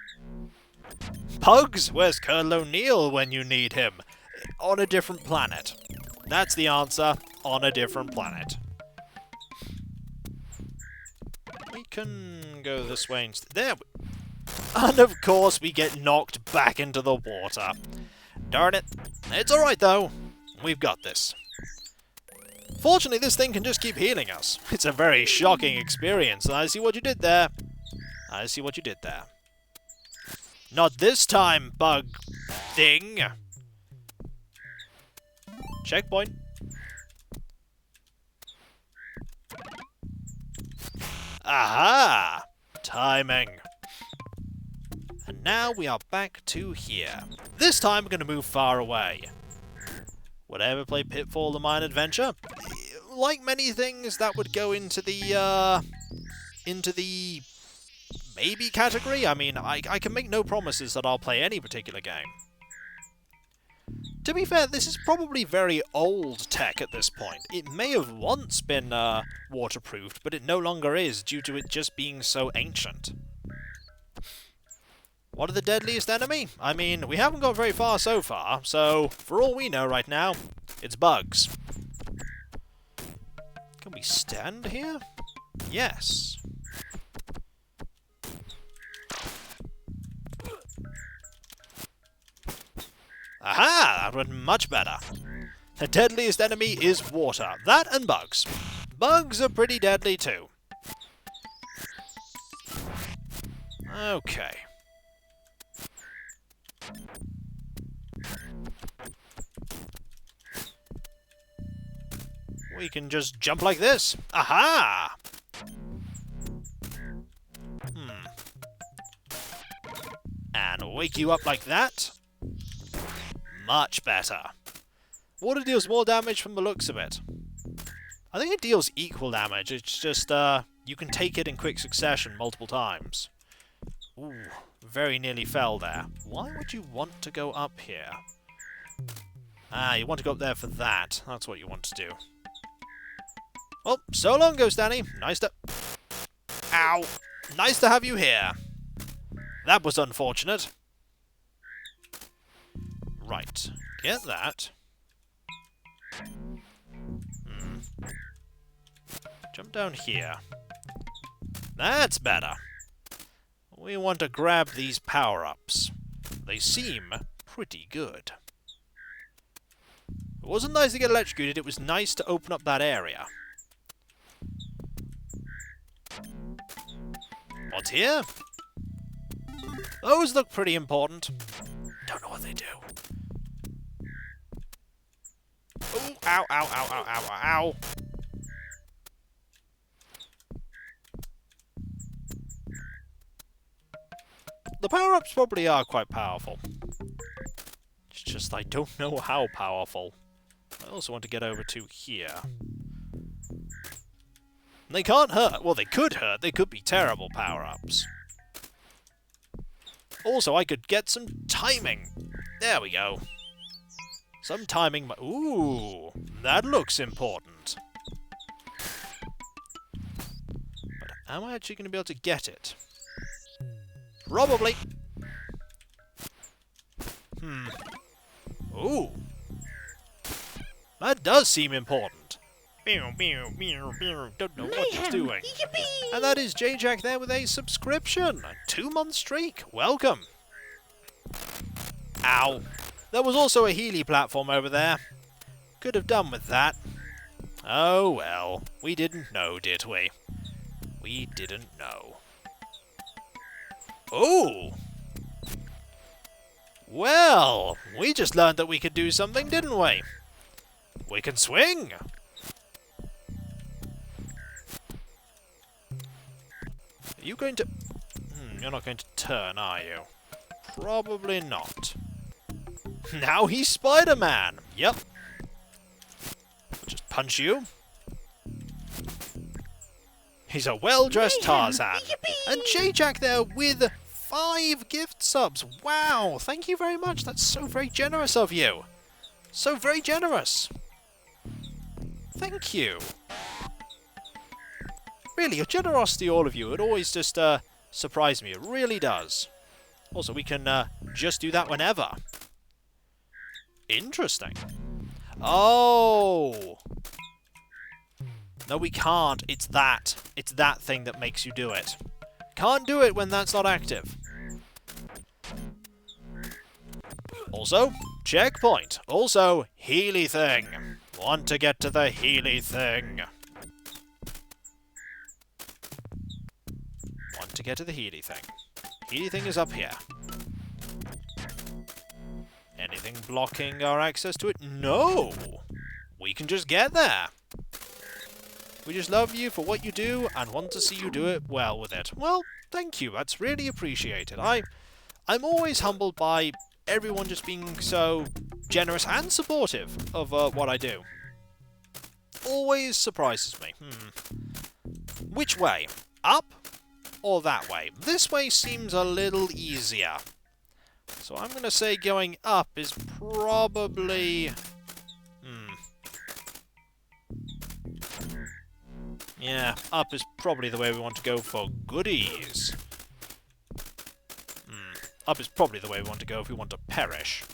Pugs, where's Colonel O'Neill when you need him? On a different planet. That's the answer. On a different planet. We can go this way instead. There. And of course we get knocked back into the water. Darn it. It's alright though. We've got this. Fortunately, this thing can just keep healing us. It's a very shocking experience, and I see what you did there. I see what you did there. Not this time, bug thing. Checkpoint. Aha! Timing. And now we are back to here. This time we're going to move far away. Would I ever play Pitfall: The Mine Adventure? Like many things, that would go into the maybe category. I mean, I can make no promises that I'll play any particular game. To be fair, this is probably very old tech at this point. It may have once been waterproofed, but it no longer is due to it just being so ancient. What are the deadliest enemy? I mean, we haven't got very far so far, so for all we know right now, it's bugs. Can we stand here? Yes. Aha! That went much better. The deadliest enemy is water. That and bugs. Bugs are pretty deadly too. Okay. We can just jump like this. Aha! And wake you up like that. Much better. Water deals more damage from the looks of it. I think it deals equal damage, it's just, you can take it in quick succession multiple times. Ooh, very nearly fell there. Why would you want to go up here? Ah, you want to go up there for that. That's what you want to do. Well, so long, Ghost Danny. Nice to... Ow! Nice to have you here. That was unfortunate. Right. Get that. Jump down here. That's better. We want to grab these power-ups. They seem pretty good. It wasn't nice to get electrocuted, it was nice to open up that area. What's here? Those look pretty important. Don't know what they do. Ooh, ow, ow, ow, ow, ow, ow, ow. The power-ups probably are quite powerful. It's just I don't know how powerful. I also want to get over to here. They can't hurt. Well, they could hurt. They could be terrible power-ups. Also, I could get some timing. There we go. Some timing. Ooh, that looks important. But am I actually going to be able to get it? Probably. Ooh. That does seem important. Don't know what it's doing. And that is J-Jack there with a subscription. A 2-month streak. Welcome. Ow. There was also a Healy platform over there. Could have done with that. Oh well. We didn't know, did we? We didn't know. Oh! Well, we just learned that we could do something, didn't we? We can swing! Are you going to... you're not going to turn, are you? Probably not. Now he's Spider-Man! Yep. I'll just punch you. He's a well-dressed Tarzan. And J-Jack there with 5 gift subs. Wow, thank you very much. That's so very generous of you. So very generous. Thank you. Really, your generosity, all of you, it always just surprises me. It really does. Also, we can just do that whenever. Interesting. Oh! No, we can't. It's that. It's that thing that makes you do it. Can't do it when that's not active. Also, checkpoint. Also, Healy thing. Want to get to the Healy thing. Want to get to the Healy thing. Healy thing is up here. Anything blocking our access to it? No! We can just get there. We just love you for what you do and want to see you do it well with it. Well, thank you. That's really appreciated. I'm always humbled by everyone just being so generous and supportive of what I do. Always surprises me. Which way? Up or that way? This way seems a little easier. So I'm going to say going up is probably... Yeah, up is probably the way we want to go for goodies. Up is probably the way we want to go if we want to perish.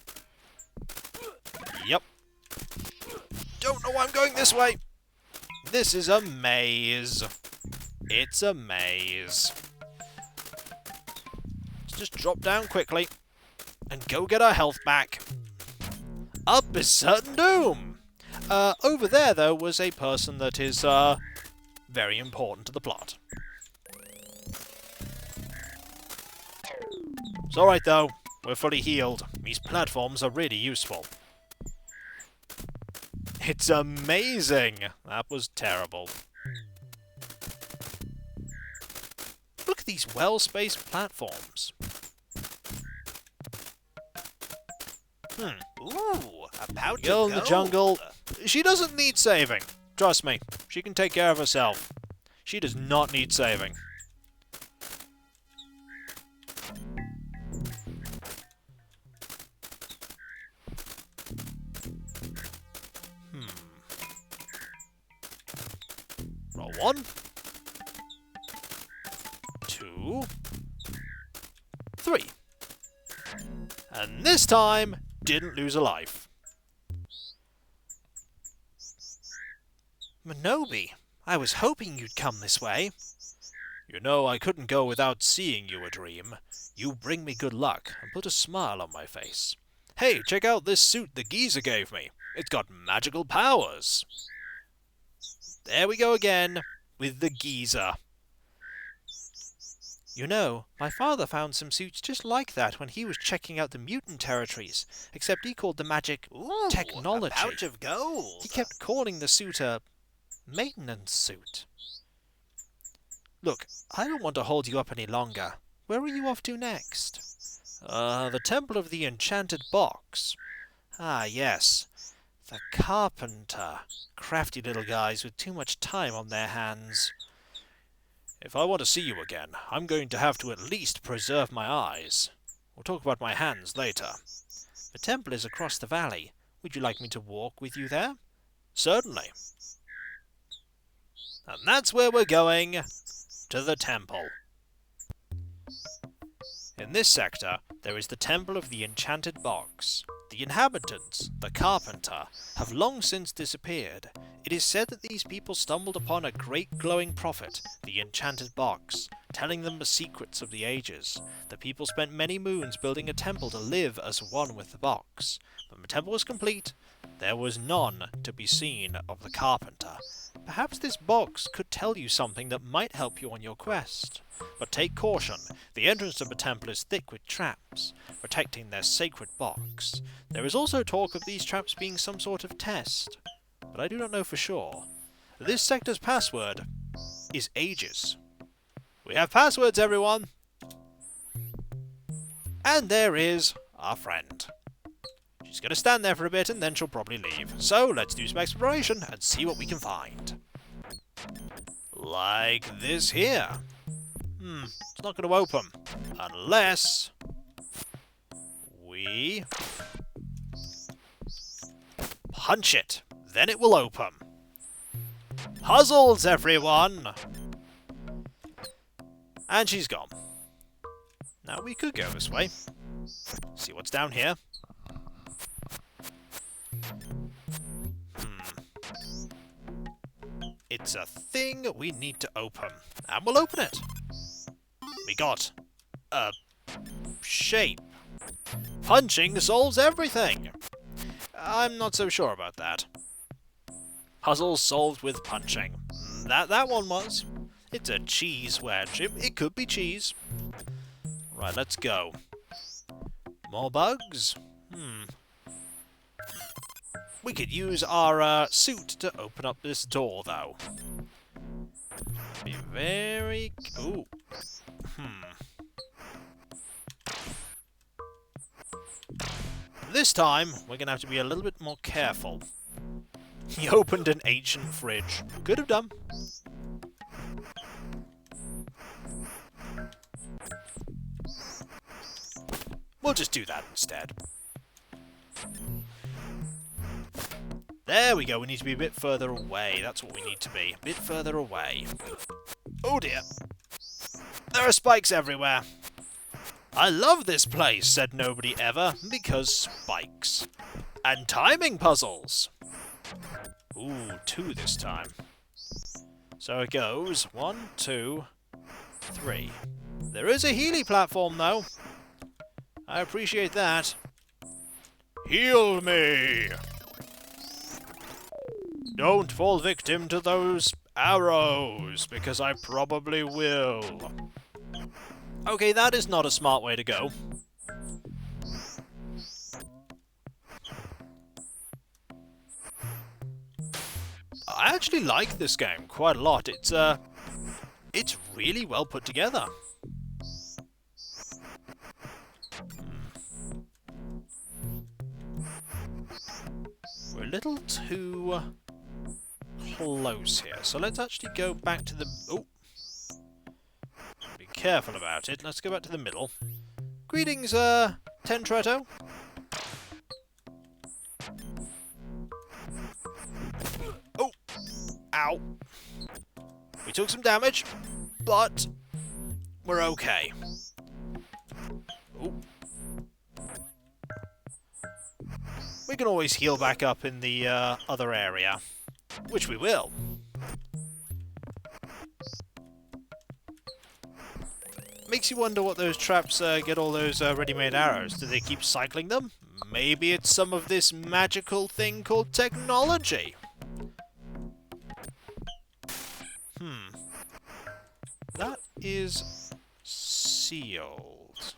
Yep. Don't know why I'm going this way. This is a maze. It's a maze. Let's just drop down quickly and go get our health back. Up is certain doom. Over there, though, was a person that is, very important to the plot. It's alright though, we're fully healed. These platforms are really useful. It's amazing! That was terrible. Look at these well-spaced platforms. Ooh, a Pouch Girl of in the gold. jungle. She doesn't need saving. Trust me. She can take care of herself. She does not need saving. Roll 1. 2. 3. And this time, didn't lose a life. Minobi, I was hoping you'd come this way. You know, I couldn't go without seeing you, a dream. You bring me good luck and put a smile on my face. Hey, check out this suit the geezer gave me. It's got magical powers. There we go again, with the geezer. You know, my father found some suits just like that when he was checking out the mutant territories, except he called the magic technology. A pouch of gold. He kept calling the suit a maintenance suit. Look, I don't want to hold you up any longer. Where are you off to next? The Temple of the Enchanted Box. Ah, yes. The carpenter. Crafty little guys with too much time on their hands. If I want to see you again, I'm going to have to at least preserve my eyes. We'll talk about my hands later. The temple is across the valley. Would you like me to walk with you there? Certainly. And that's where we're going. To the temple. In this sector, there is the Temple of the Enchanted Box. The inhabitants, the carpenter, have long since disappeared. It is said that these people stumbled upon a great glowing prophet, the Enchanted Box, telling them the secrets of the ages. The people spent many moons building a temple to live as one with the box. When the temple was complete, there was none to be seen of the carpenter. Perhaps this box could tell you something that might help you on your quest. But take caution, the entrance to the temple is thick with traps, protecting their sacred box. There is also talk of these traps being some sort of test, but I do not know for sure. This sector's password is ages. We have passwords, everyone! And there is our friend. She's going to stand there for a bit and then she'll probably leave. So let's do some exploration and see what we can find. Like this here. It's not going to open. Unless we punch it. Then it will open. Puzzles, everyone! And she's gone. Now we could go this way. See what's down here. It's a thing we need to open. And we'll open it. We got a shape. Punching solves everything. I'm not so sure about that. Puzzles solved with punching. That one was. It's a cheese wedge. It could be cheese. Right, let's go. More bugs? We could use our suit to open up this door, though. Be very... Ooh. This time, we're going to have to be a little bit more careful. He opened an ancient fridge. Could have done. We'll just do that instead. There we go, we need to be a bit further away. That's what we need to be. A bit further away. Oh dear. There are spikes everywhere. I love this place, said nobody ever, because spikes. And timing puzzles. Ooh, 2 this time. So it goes 1, 2, 3. There is a Healy platform, though. I appreciate that. Heal me! Don't fall victim to those arrows, because I probably will. Okay, that is not a smart way to go. I actually like this game quite a lot. It's really well put together. little too close here. So let's actually go back to the... Oh! Be careful about it. Let's go back to the middle. Greetings, Tentretto. Oh! Ow! We took some damage, but we're okay. Oh. We can always heal back up in the other area, which we will. Makes you wonder what those traps get all those ready-made arrows. Do they keep cycling them? Maybe it's some of this magical thing called technology. That is sealed.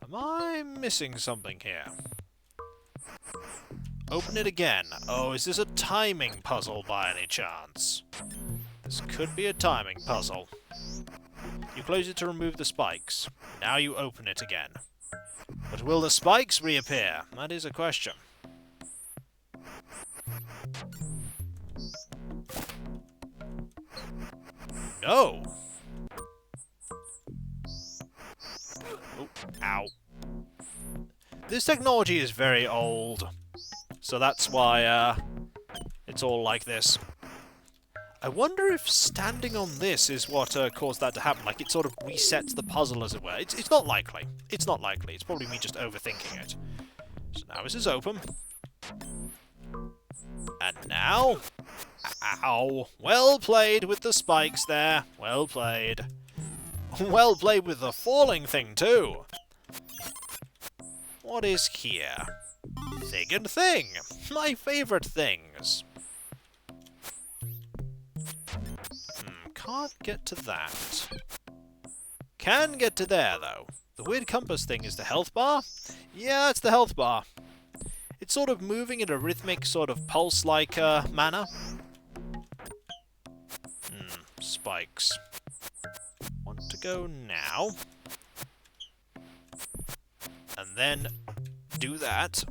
Am I missing something here? Open it again. Oh, is this a timing puzzle by any chance? This could be a timing puzzle. You close it to remove the spikes. Now you open it again. But will the spikes reappear? That is a question. No! Oh, ow. This technology is very old. So that's why, it's all like this. I wonder if standing on this is what caused that to happen. Like, it sort of resets the puzzle, as it were. It's not likely. It's not likely. It's probably me just overthinking it. So now this is open. And now... Ow! Well played with the spikes there. Well played. Well played with the falling thing, too. What is here? Thing and thing. My favourite things. Can't get to that. Can get to there, though. The weird compass thing is the health bar? Yeah, it's the health bar. It's sort of moving in a rhythmic, sort of pulse-like manner. Spikes. Want to go now. And then do that.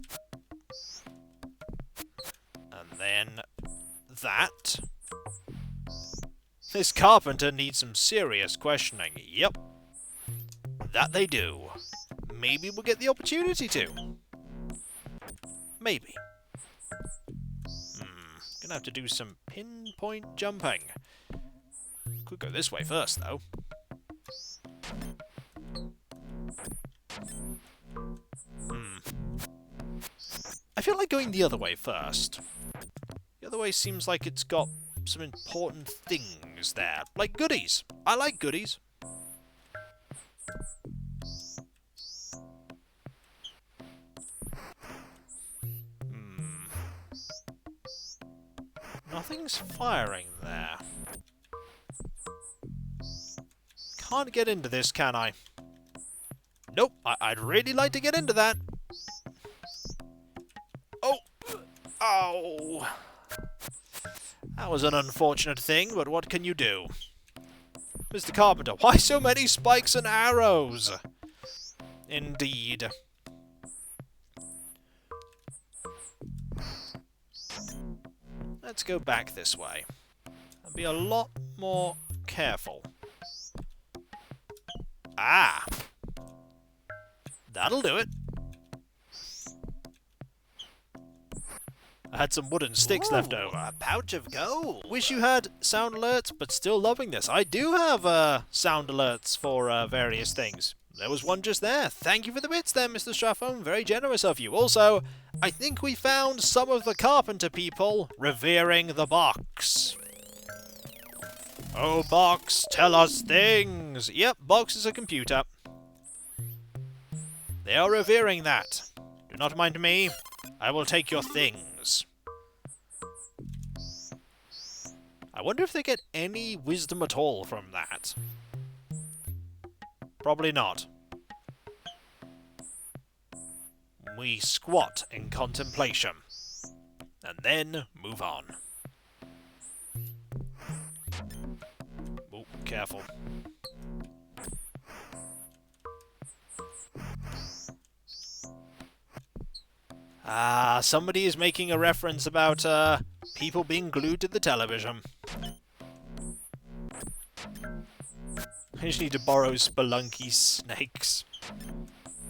And then that. This carpenter needs some serious questioning. Yep. That they do. Maybe we'll get the opportunity to. Maybe. Gonna have to do some pinpoint jumping. Could go this way first, though. I feel like going the other way first. The other way seems like it's got some important things there. Like goodies. I like goodies. Nothing's firing there. Can't get into this, can I? Nope, I'd really like to get into that. Oh! Ow! That was an unfortunate thing, but what can you do? Mr. Carpenter, why so many spikes and arrows? Indeed. Let's go back this way. And be a lot more careful. Ah! That'll do it. I had some wooden sticks left over. A pouch of gold. Wish you had sound alerts, but still loving this. I do have sound alerts for various things. There was one just there. Thank you for the bits there, Mr. Straffon. Very generous of you. Also, I think we found some of the carpenter people revering the box. Oh, box, tell us things. Yep, box is a computer. They are revering that. Do not mind me. I will take your things. I wonder if they get any wisdom at all from that. Probably not. We squat in contemplation. And then move on. Oh, careful. Ah, somebody is making a reference about people being glued to the television. I just need to borrow Spelunky snakes.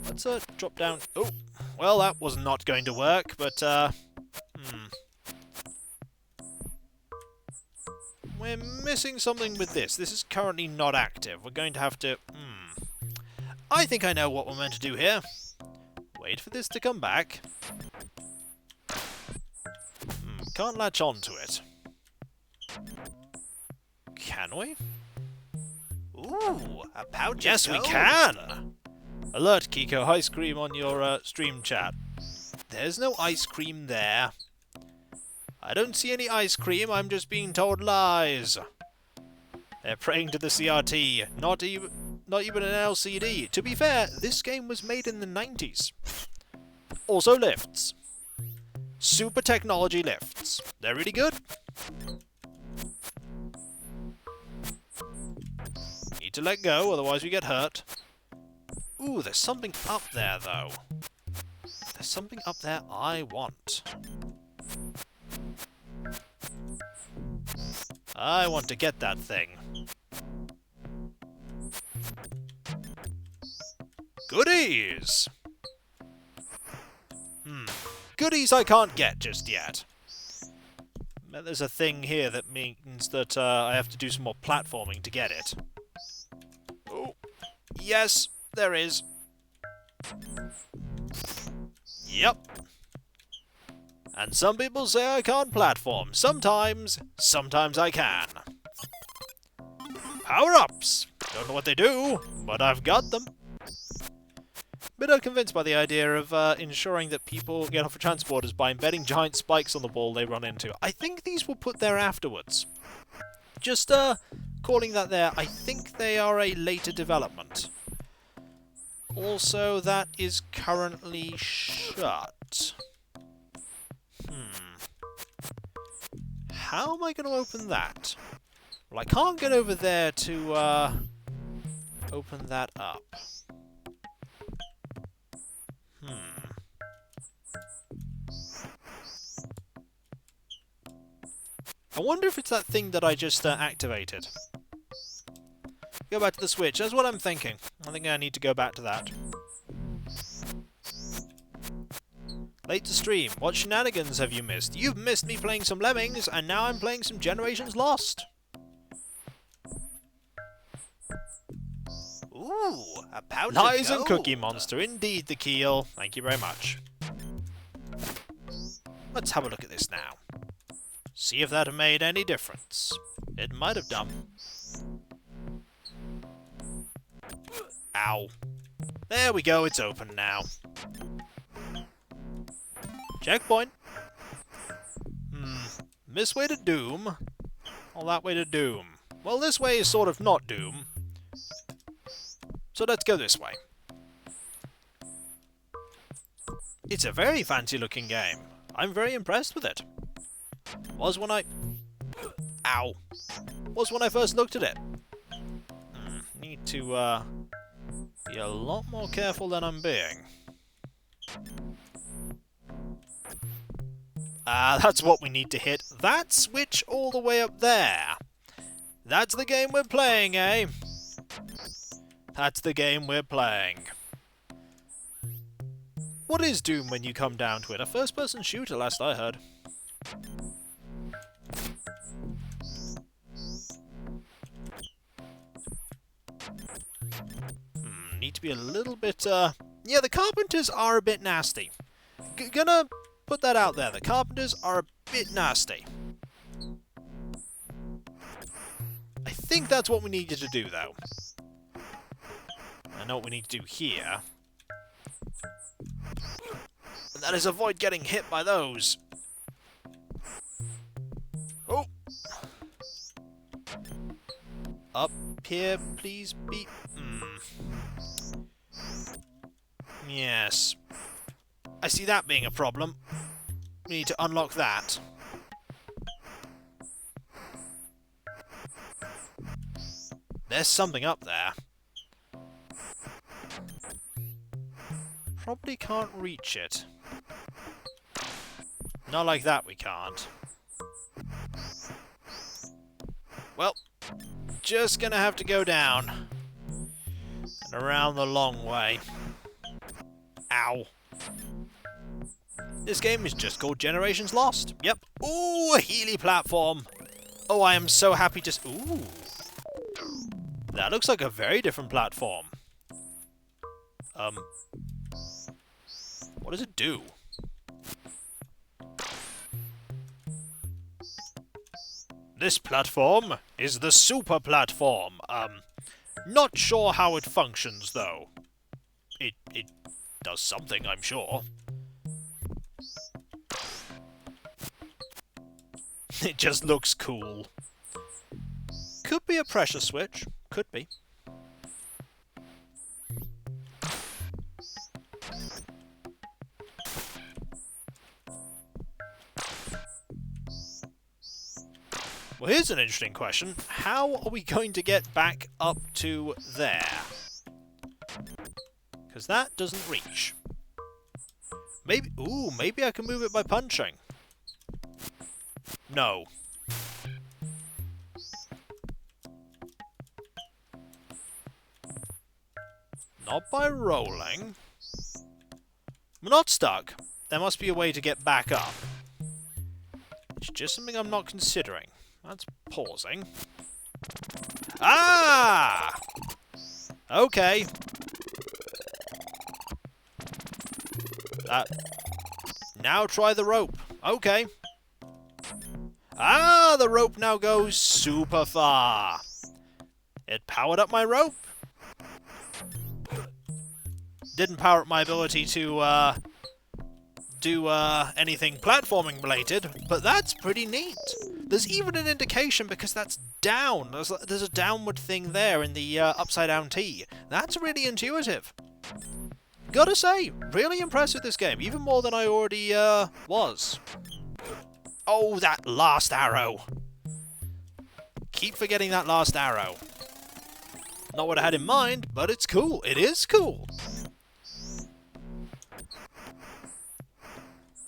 Let's drop down. Oh, well, that was not going to work, but we're missing something with this. This is currently not active. We're going to have to... I think I know what we're meant to do here. Wait for this to come back. Can't latch onto it. Can we? Ooh, a pouch. Yes, we can! Alert, Kiko, ice cream on your stream chat. There's no ice cream there. I don't see any ice cream, I'm just being told lies. They're praying to the CRT, not even an LCD. To be fair, this game was made in the 90s. Also lifts. Super technology lifts. They're really good. Need to let go, otherwise we get hurt. Ooh, there's something up there, though. There's something up there I want. I want to get that thing. Goodies! Goodies I can't get just yet. But there's a thing here that means that I have to do some more platforming to get it. Oh, yes, there is. Yep. And some people say I can't platform. Sometimes I can. Power-ups! Don't know what they do, but I've got them. Bit unconvinced by the idea of ensuring that people get off of transporters by embedding giant spikes on the wall they run into. I think these were put there afterwards. Just calling that there, I think they are a later development. Also, that is currently shut. How am I going to open that? Well, I can't get over there to open that up. I wonder if it's that thing that I just activated. Go back to the switch. That's what I'm thinking. I think I need to go back to that. Late to stream. What shenanigans have you missed? You've missed me playing some Lemmings, and now I'm playing some Generations Lost. Ooh, a pouch. Lies and Cookie Monster. Indeed, the Keel. Thank you very much. Let's have a look at this now. See if that made any difference. It might have done. Ow. There we go, it's open now. Checkpoint. This way to Doom. Or that way to Doom. Well, this way is sort of not Doom. So let's go this way. It's a very fancy looking game. I'm very impressed with it. Was when I... Ow. Was when I first looked at it. Need to, be a lot more careful than I'm being. That's what we need to hit. That switch all the way up there. That's the game we're playing, eh? That's the game we're playing. What is Doom when you come down to it? A first-person shooter, last I heard. Need to be a little bit, yeah, the Carpenters are a bit nasty. Gonna put that out there. The Carpenters are a bit nasty. I think that's what we needed to do, though. I know what we need to do here. And that is avoid getting hit by those. Oh! Up here, please be... Yes. I see that being a problem. We need to unlock that. There's something up there. Probably can't reach it. Not like that, we can't. Well, just gonna have to go down. And around the long way. Ow. This game is just called Generations Lost. Yep. Ooh, a Healy platform. Oh, I am so happy to... Ooh. That looks like a very different platform. What does it do? This platform is the super platform. Not sure how it functions, though. It does something, I'm sure. It just looks cool. Could be a pressure switch. Could be. Well, here's an interesting question. How are we going to get back up to there? Because that doesn't reach. Maybe... Ooh, maybe I can move it by punching. No. Not by rolling. I'm not stuck. There must be a way to get back up. It's just something I'm not considering. That's pausing. Ah! Okay. Now try the rope. Okay. Ah, the rope now goes super far. It powered up my rope. Didn't power up my ability to do anything platforming related, but that's pretty neat. There's even an indication because that's down. There's a downward thing there in the upside down T. That's really intuitive. Gotta say, really impressed with this game, even more than I already was. Oh, that last arrow. Keep forgetting that last arrow. Not what I had in mind, but it's cool. It is cool.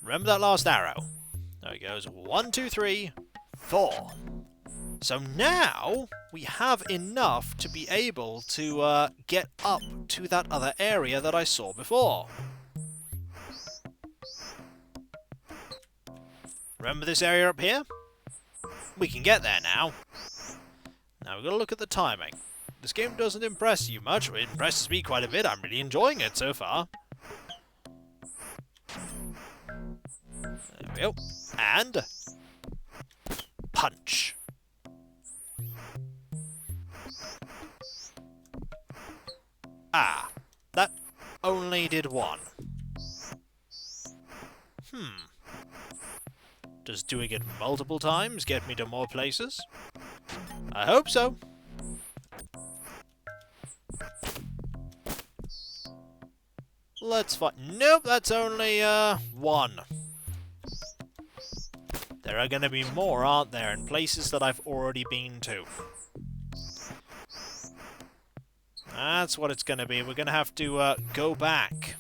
Remember that last arrow. There it goes. 1, 2, 3, 4. So now we have enough to be able to get up to that other area that I saw before. Remember this area up here? We can get there now. Now we've got to look at the timing. This game doesn't impress you much, but it impresses me quite a bit. I'm really enjoying it so far. There we go. And... punch. Ah, that only did one. Does doing it multiple times get me to more places? I hope so. Let's find... Nope, that's only, one. There are gonna be more, aren't there, in places that I've already been to. That's what it's gonna be. We're gonna have to, go back.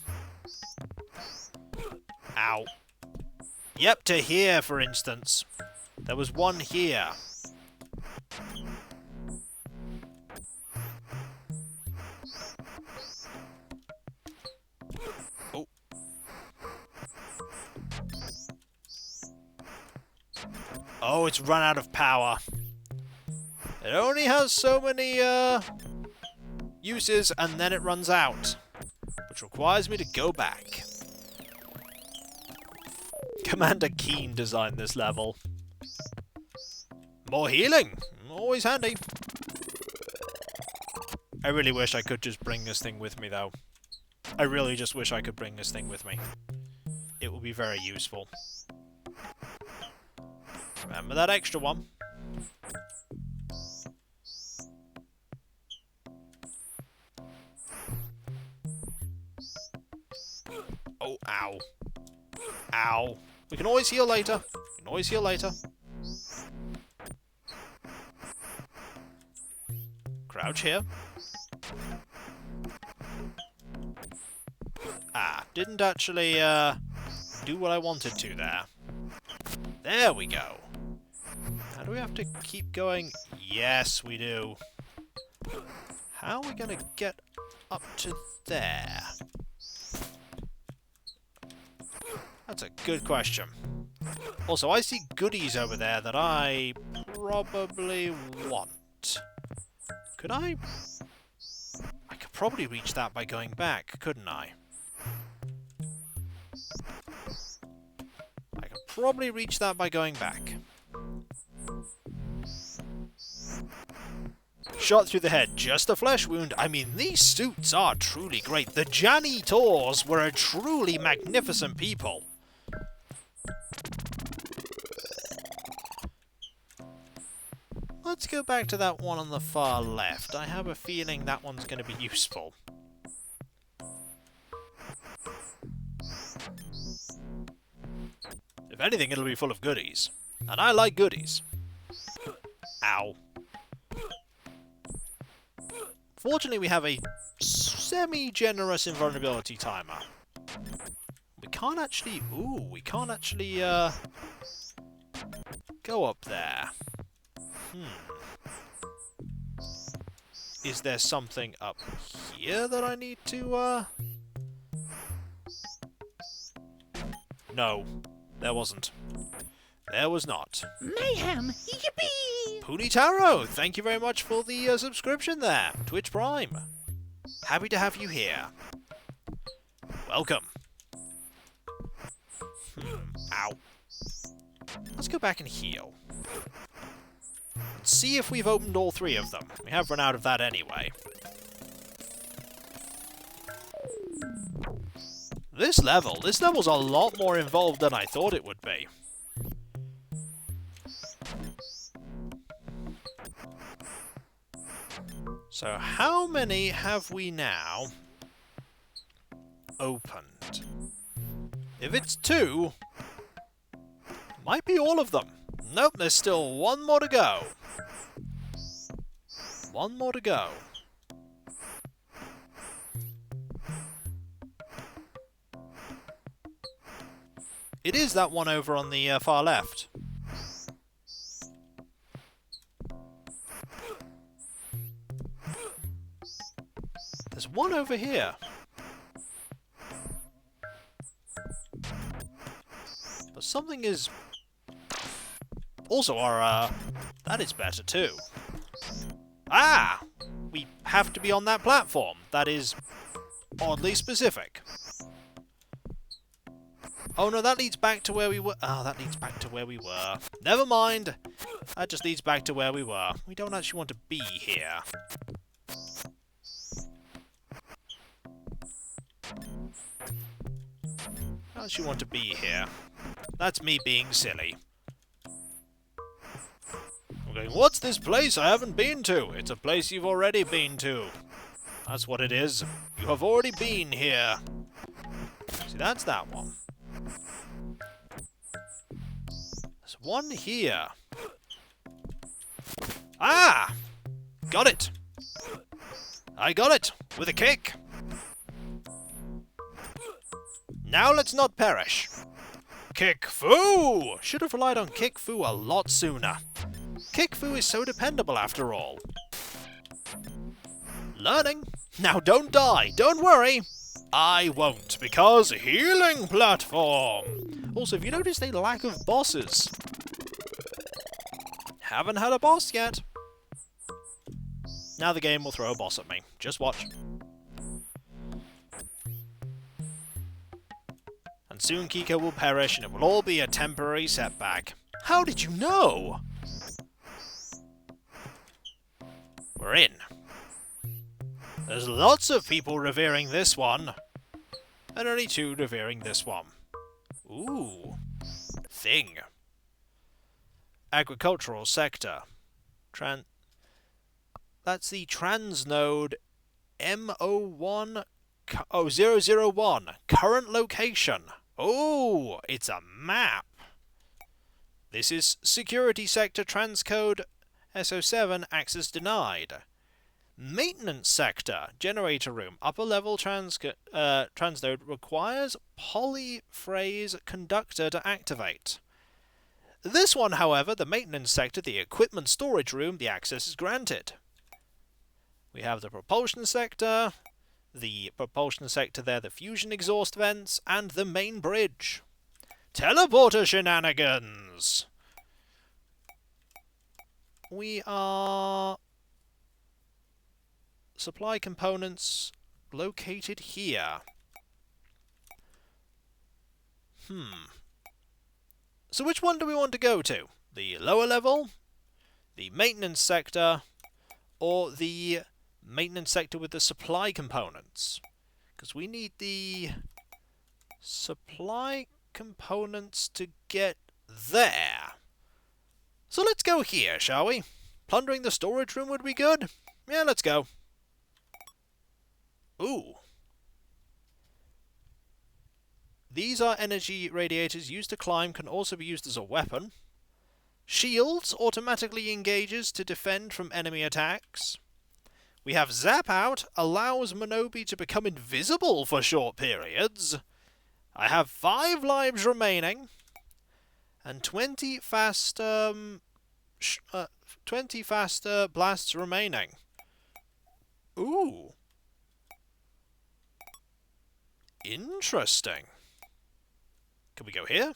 Ow. Yep, to here, for instance. There was one here. Oh. Oh, it's run out of power. It only has so many, uses, and then it runs out. Which requires me to go back. Commander Keen designed this level. More healing! Always handy. I really wish I could just bring this thing with me, though. I really just wish I could bring this thing with me. It would be very useful. Remember that extra one. Oh, ow. Ow. We can always heal later. We can always heal later. Crouch here. Ah, didn't actually do what I wanted to there. There we go. How do we have to keep going? Yes, we do. How are we going to get up to there? That's a good question. Also, I see goodies over there that I probably want. Could I? I could probably reach that by going back, couldn't I? I could probably reach that by going back. Shot through the head, just a flesh wound. I mean, these suits are truly great. The Janitors were a truly magnificent people. Let's go back to that one on the far left. I have a feeling that one's going to be useful. If anything, it'll be full of goodies. And I like goodies. Ow. Fortunately, we have a semi-generous invulnerability timer. We can't actually... Ooh, we can't actually, go up there. Is there something up here that I need to, No, there wasn't. There was not. Mayhem! Yippee! Poonie Taro, thank you very much for the subscription there. Twitch Prime. Happy to have you here. Welcome. Ow. Let's go back and heal. Let's see if we've opened all three of them. We have run out of that anyway. This level's a lot more involved than I thought it would be. So how many have we now opened? If it's 2, might be all of them. Nope, there's still one more to go. One more to go. It is that one over on the far left. There's one over here. But something is... Also, our, that is better too. Ah! We have to be on that platform. That is oddly specific. Oh no, that leads back to where we were. Oh, that leads back to where we were. Never mind. That just leads back to where we were. We don't actually want to be here. I actually want to be here. That's me being silly. I'm going, what's this place I haven't been to? It's a place you've already been to. That's what it is. You have already been here. See, that's that one. There's one here. Ah! Got it! I got it! With a kick! Now let's not perish. Kick Fu! Should have relied on Kick Fu a lot sooner. Kick Fu is so dependable after all. Learning. Now don't die, don't worry. I won't, because healing platform. Also, have you noticed a lack of bosses? Haven't had a boss yet. Now the game will throw a boss at me. Just watch. And soon Kiko will perish and it will all be a temporary setback. How did you know? We're in. There's lots of people revering this one. And only 2 revering this one. Ooh. Thing. Agricultural sector. That's the transnode M01... Oh, 001. Current location. Oh, it's a map. This is security sector transcode SO7, access denied. Maintenance sector, generator room, upper level transnode requires polyphrase conductor to activate. This one, however, the maintenance sector, the equipment storage room, the access is granted. We have the propulsion sector, the fusion exhaust vents, and the main bridge. Teleporter shenanigans! We are... Supply components located here. So which one do we want to go to? The lower level, the maintenance sector, or the maintenance sector with the supply components? Because we need the supply components to get there. So let's go here, shall we? Plundering the storage room would be good? Yeah, let's go. Ooh. These are energy radiators used to climb, can also be used as a weapon. Shields automatically engages to defend from enemy attacks. We have Zap Out, allows Manobi to become invisible for short periods. I have 5 lives remaining. And 20 fast blasts remaining. Ooh. Interesting. Can we go here?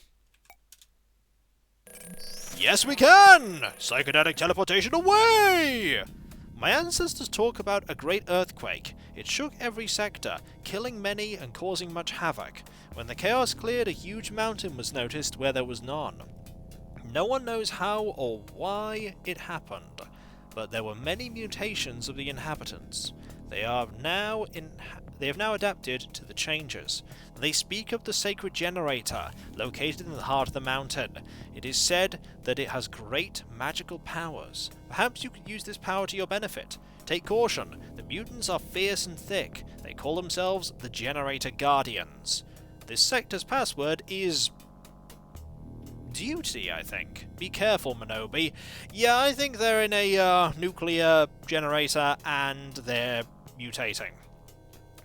Yes, we can! Psychedelic teleportation away! My ancestors talk about a great earthquake. It shook every sector, killing many and causing much havoc. When the chaos cleared, a huge mountain was noticed where there was none. No one knows how or why it happened, but there were many mutations of the inhabitants. They have now adapted to the changes. They speak of the sacred generator, located in the heart of the mountain. It is said that it has great magical powers. Perhaps you could use this power to your benefit. Take caution, the mutants are fierce and thick. They call themselves the Generator Guardians. This sector's password is... duty, I think. Be careful, Manobi. Yeah, I think they're in a nuclear generator and they're mutating.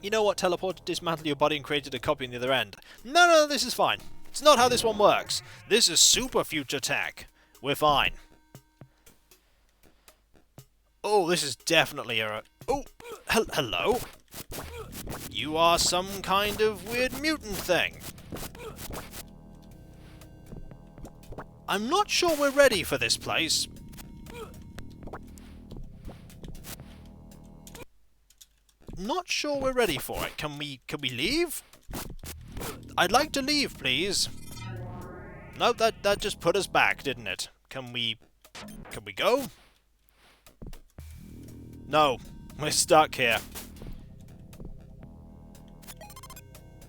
You know what? Teleport, dismantle your body and created a copy on the other end. No, this is fine. It's not how this one works. This is super future tech. We're fine. Oh, this is definitely a... Oh, hello? You are some kind of weird mutant thing. I'm not sure we're ready for this place. Not sure we're ready for it. Can we leave? I'd like to leave, please. No, that just put us back, didn't it? Can we go? No, we're stuck here.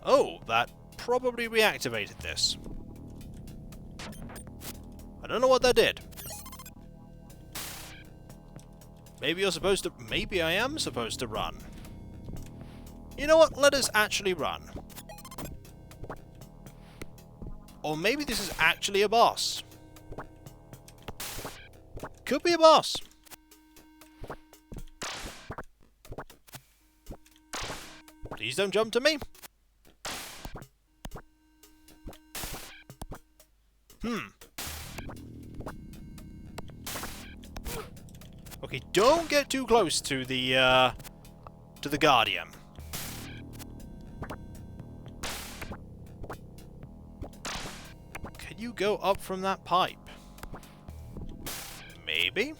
Oh, that probably reactivated this. I don't know what that did. Maybe you're supposed to... Maybe I am supposed to run. You know what? Let us actually run. Or maybe this is actually a boss. Could be a boss. Please don't jump to me. Okay, don't get too close to the Guardian. Can you go up from that pipe? Maybe?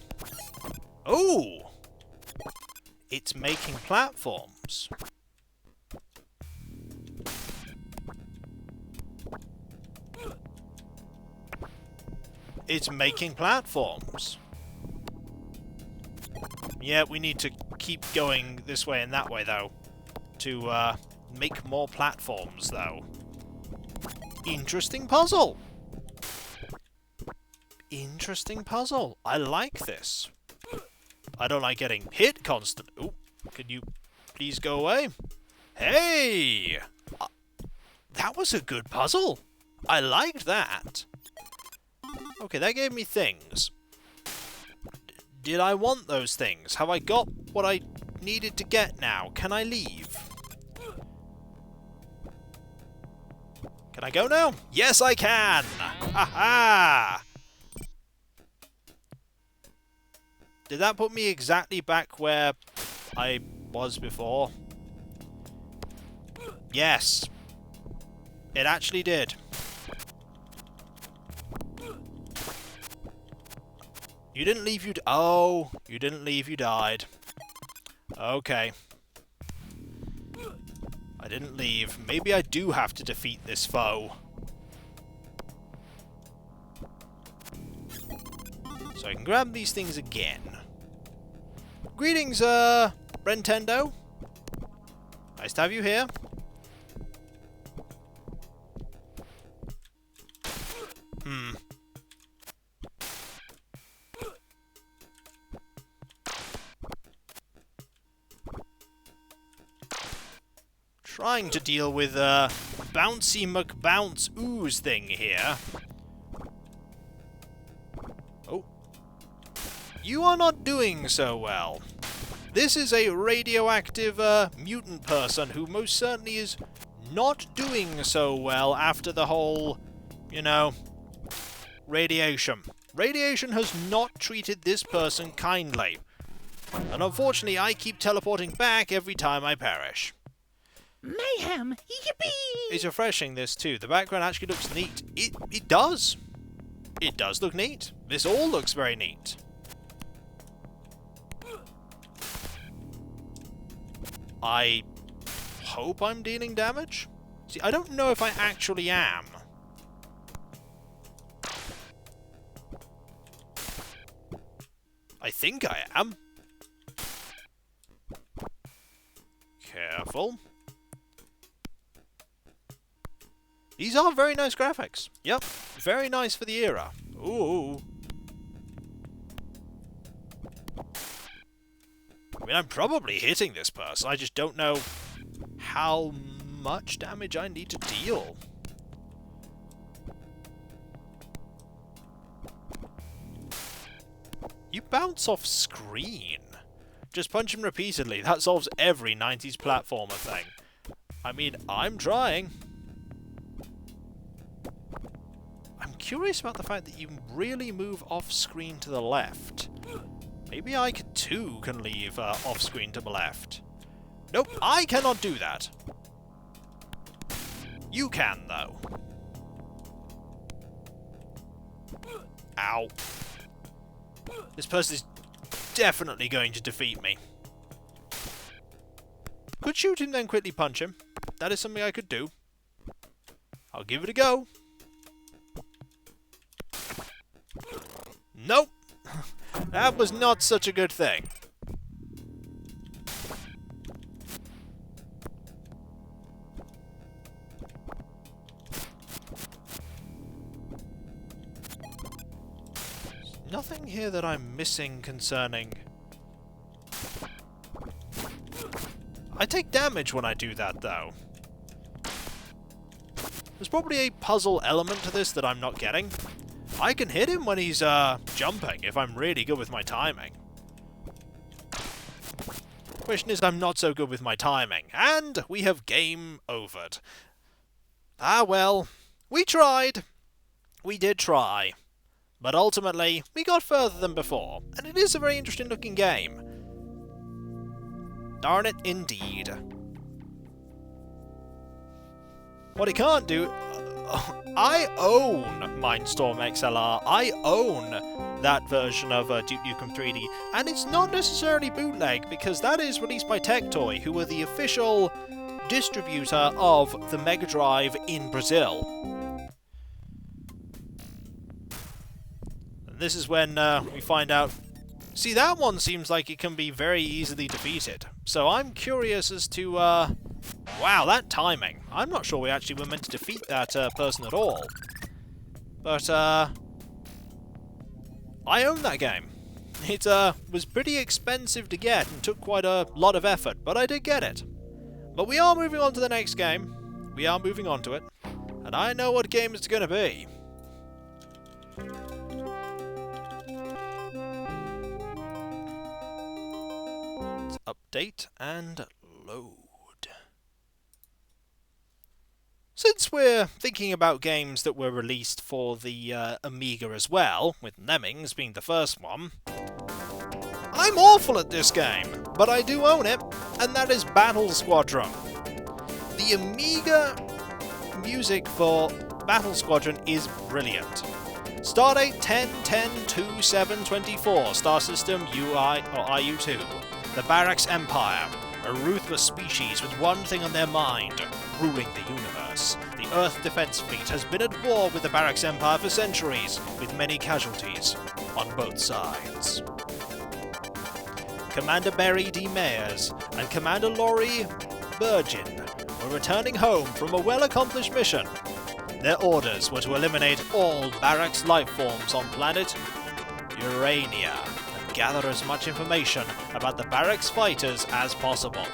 Oh! It's making platforms. It's making platforms. Yeah, we need to keep going this way and that way, though. To, make more platforms, though. Interesting puzzle! Interesting puzzle. I like this. I don't like getting hit constant. Ooh, can you please go away? Hey! That was a good puzzle. I liked that. Okay, that gave me things. Did I want those things? Have I got what I needed to get now? Can I leave? Can I go now? Yes, I can! Ha-ha! Did that put me exactly back where I was before? Yes. It actually did. You didn't leave, you oh, you didn't leave, you died. Okay. I didn't leave. Maybe I do have to defeat this foe. So I can grab these things again. Greetings, Brentendo. Nice to have you here. Trying to deal with Bouncy McBounce Ooze thing here. Oh. You are not doing so well. This is a radioactive mutant person who most certainly is not doing so well after the whole, you know, radiation. Radiation has not treated this person kindly. And unfortunately, I keep teleporting back every time I perish. Mayhem! Yippee! It's refreshing, this too. The background actually looks neat. It does. It does look neat. This all looks very neat. I hope I'm dealing damage? See, I don't know if I actually am. I think I am. Careful. These are very nice graphics. Yep, very nice for the era. Ooh. I mean, I'm probably hitting this person. I just don't know how much damage I need to deal. You bounce off screen. Just punch him repeatedly. That solves every 90s platformer thing. I mean, I'm trying. I'm curious about the fact that you really move off-screen to the left. Maybe I too can leave off-screen to the left. Nope, I cannot do that. You can, though. Ow. This person is definitely going to defeat me. Could shoot him, then quickly punch him. That is something I could do. I'll give it a go. Nope. That was not such a good thing. There's nothing here that I'm missing concerning... I take damage when I do that, though. There's probably a puzzle element to this that I'm not getting. I can hit him when he's, jumping, if I'm really good with my timing. Question is, I'm not so good with my timing, and we have game overed. Ah, well, we tried. We did try. But ultimately, we got further than before, and it is a very interesting looking game. Darn it, indeed. What he can't do... I own Mindstorm XLR. I own that version of Duke Nukem 3D, and it's not necessarily bootleg, because that is released by Tectoy, who are the official distributor of the Mega Drive in Brazil. And this is when we find out... See, that one seems like it can be very easily defeated. So I'm curious as to... Wow, that timing. I'm not sure we actually were meant to defeat that person at all. But, I own that game. It was pretty expensive to get and took quite a lot of effort, but I did get it. But we are moving on to the next game. We are moving on to it. And I know what game it's going to be. Let's update and load. Since we're thinking about games that were released for the Amiga as well, with Lemmings being the first one, I'm awful at this game, but I do own it, and that is Battle Squadron. The Amiga music for Battle Squadron is brilliant. Stardate 10-10-27-24, Star System UI or IU2. The Barracks Empire, a ruthless species with one thing on their mind, ruling the universe. The Earth Defense Fleet has been at war with the Barracks Empire for centuries, with many casualties on both sides. Commander Barry D. Mayers and Commander Laurie Burgin were returning home from a well-accomplished mission. Their orders were to eliminate all Barracks life forms on planet Urania and gather as much information about the Barracks fighters as possible.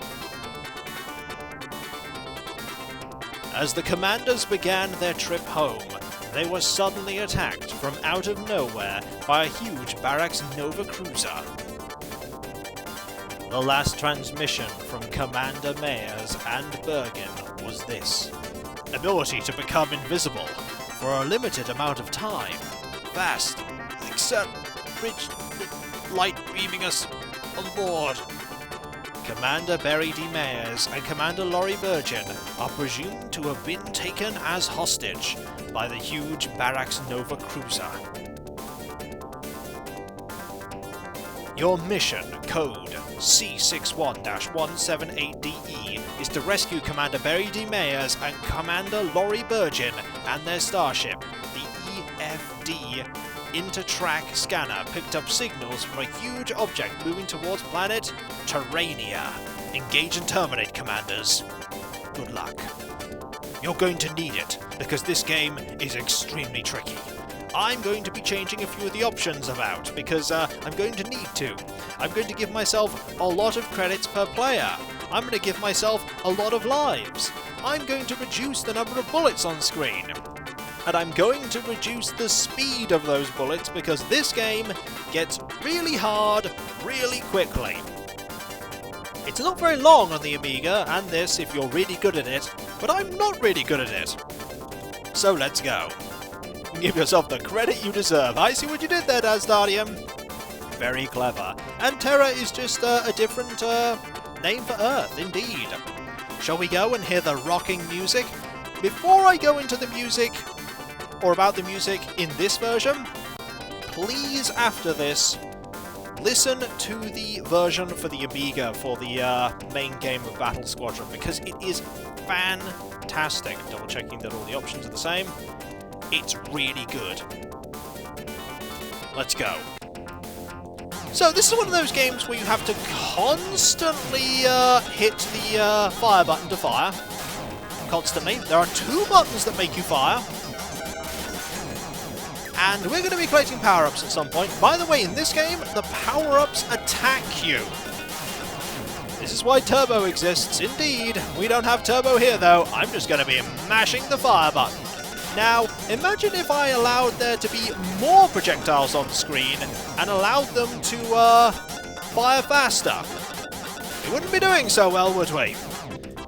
As the commanders began their trip home, they were suddenly attacked from out of nowhere by a huge Barracks Nova cruiser. The last transmission from Commander Mayers and Bergen was this: ability to become invisible for a limited amount of time. Fast, except bridge light beaming us on board. Commander Barry D. Mayers and Commander Laurie Burgin are presumed to have been taken as hostage by the huge Barracks Nova cruiser. Your mission, code C61-178DE, is to rescue Commander Barry D. Mayers and Commander Laurie Burgin and their starship. The EFD Intertrack scanner picked up signals from a huge object moving towards planet Terrania. Engage and terminate, commanders. Good luck. You're going to need it, because this game is extremely tricky. I'm going to be changing a few of the options about, because I'm going to need to. I'm going to give myself a lot of credits per player. I'm going to give myself a lot of lives. I'm going to reduce the number of bullets on screen. And I'm going to reduce the speed of those bullets, because this game gets really hard really quickly. It's not very long on the Amiga, and this if you're really good at it, but I'm not really good at it. So let's go. Give yourself the credit you deserve. I see what you did there, Dazdardium. Very clever. And Terra is just a different name for Earth, indeed. Shall we go and hear the rocking music? Before I go into the music, or about the music in this version, please, after this, listen to the version for the Amiga for the main game of Battle Squadron, because it is fantastic. Double checking that all the options are the same. It's really good. Let's go. So this is one of those games where you have to constantly hit the fire button to fire. Constantly. There are two buttons that make you fire. And we're going to be collecting power-ups at some point. By the way, in this game, the power-ups attack you. This is why Turbo exists, indeed. We don't have Turbo here, though. I'm just going to be mashing the fire button. Now, imagine if I allowed there to be more projectiles on the screen and allowed them to fire faster. We wouldn't be doing so well, would we?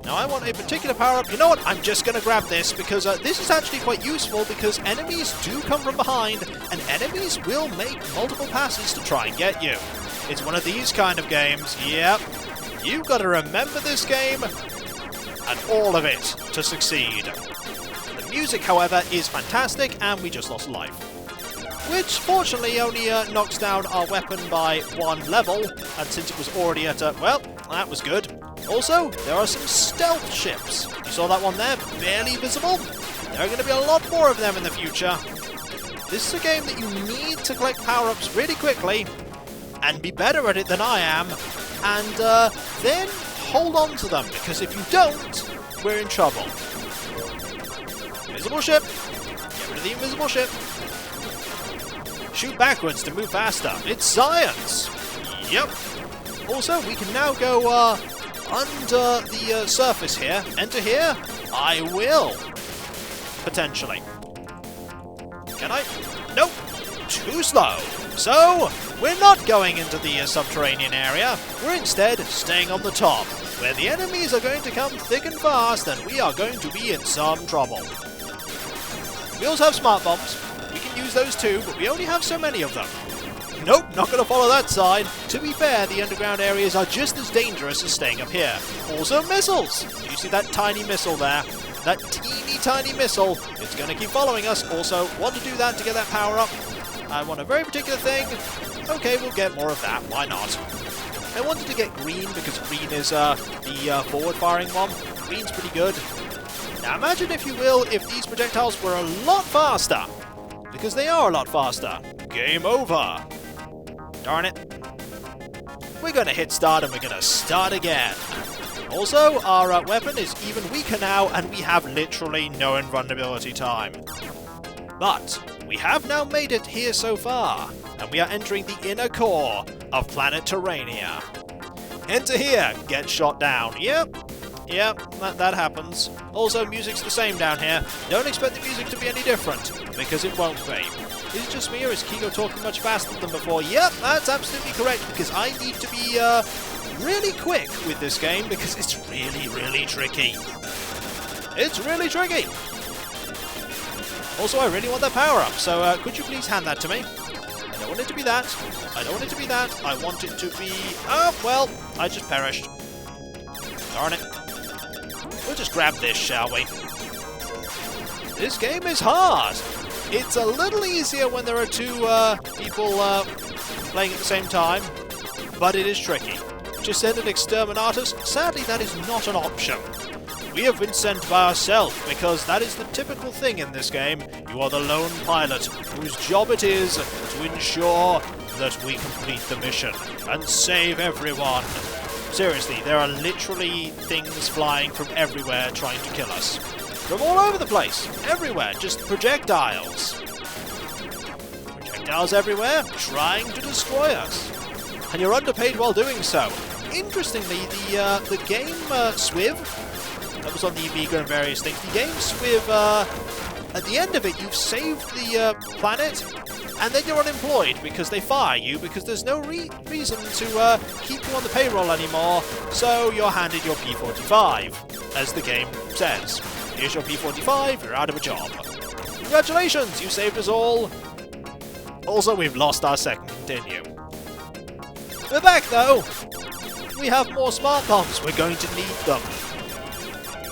Now, I want a particular power-up. You know what? I'm just going to grab this, because this is actually quite useful, because enemies do come from behind, and enemies will make multiple passes to try and get you. It's one of these kind of games. Yep. You've got to remember this game and all of it to succeed. The music, however, is fantastic, and we just lost life. Which, fortunately, only knocks down our weapon by one level, and since it was already at well, that was good. Also, there are some stealth ships. You saw that one there? Barely visible? There are going to be a lot more of them in the future. This is a game that you need to collect power-ups really quickly, and be better at it than I am, and then hold on to them, because if you don't, we're in trouble. Invisible ship. Get rid of the invisible ship. Shoot backwards to move faster. It's science. Yep. Also, we can now go under the surface here. Enter here. I will. Potentially. Can I? Nope. Too slow. So, we're not going into the subterranean area. We're instead staying on the top, where the enemies are going to come thick and fast, and we are going to be in some trouble. We also have smart bombs. We can use those too, but we only have so many of them. Nope, not going to follow that side. To be fair, the underground areas are just as dangerous as staying up here. Also, missiles! Do you see that tiny missile there? That teeny tiny missile. It's going to keep following us. Also, want to do that to get that power up. I want a very particular thing. Okay, we'll get more of that. Why not? I wanted to get green because green is the forward-firing one. Green's pretty good. Now imagine, if you will, if these projectiles were a lot faster. Because they are a lot faster. Game over. Darn it. We're going to hit start and we're going to start again. Also, our weapon is even weaker now and we have literally no invulnerability time. But we have now made it here so far, and we are entering the inner core of planet Terrania. Enter here, get shot down. Yep, that happens. Also, music's the same down here. Don't expect the music to be any different, because it won't be. Is it just me, or is Kiko talking much faster than before? Yep, that's absolutely correct, because I need to be really quick with this game, because it's really, really tricky. It's really tricky. Also, I really want that power-up, so could you please hand that to me? I don't want it to be that. I don't want it to be that. I want it to be... Oh, well, I just perished. Darn it. We'll just grab this, shall we? This game is hard. It's a little easier when there are two people playing at the same time, but it is tricky. Just send an exterminatus. Sadly, that is not an option. We have been sent by ourselves, because that is the typical thing in this game. You are the lone pilot, whose job it is to ensure that we complete the mission and save everyone. Seriously, there are literally things flying from everywhere trying to kill us. From all over the place, everywhere, just projectiles. Projectiles everywhere, trying to destroy us. And you're underpaid while doing so. Interestingly, the game Swiv, that was on the Amiga and various things. The game Swiv, at the end of it, you've saved the planet, and then you're unemployed because they fire you because there's no reason to keep you on the payroll anymore, so you're handed your P45, as the game says. Here's your P45, you're out of a job. Congratulations, you saved us all. Also, we've lost our second continue. We're back, though. We have more smart bombs. We're going to need them.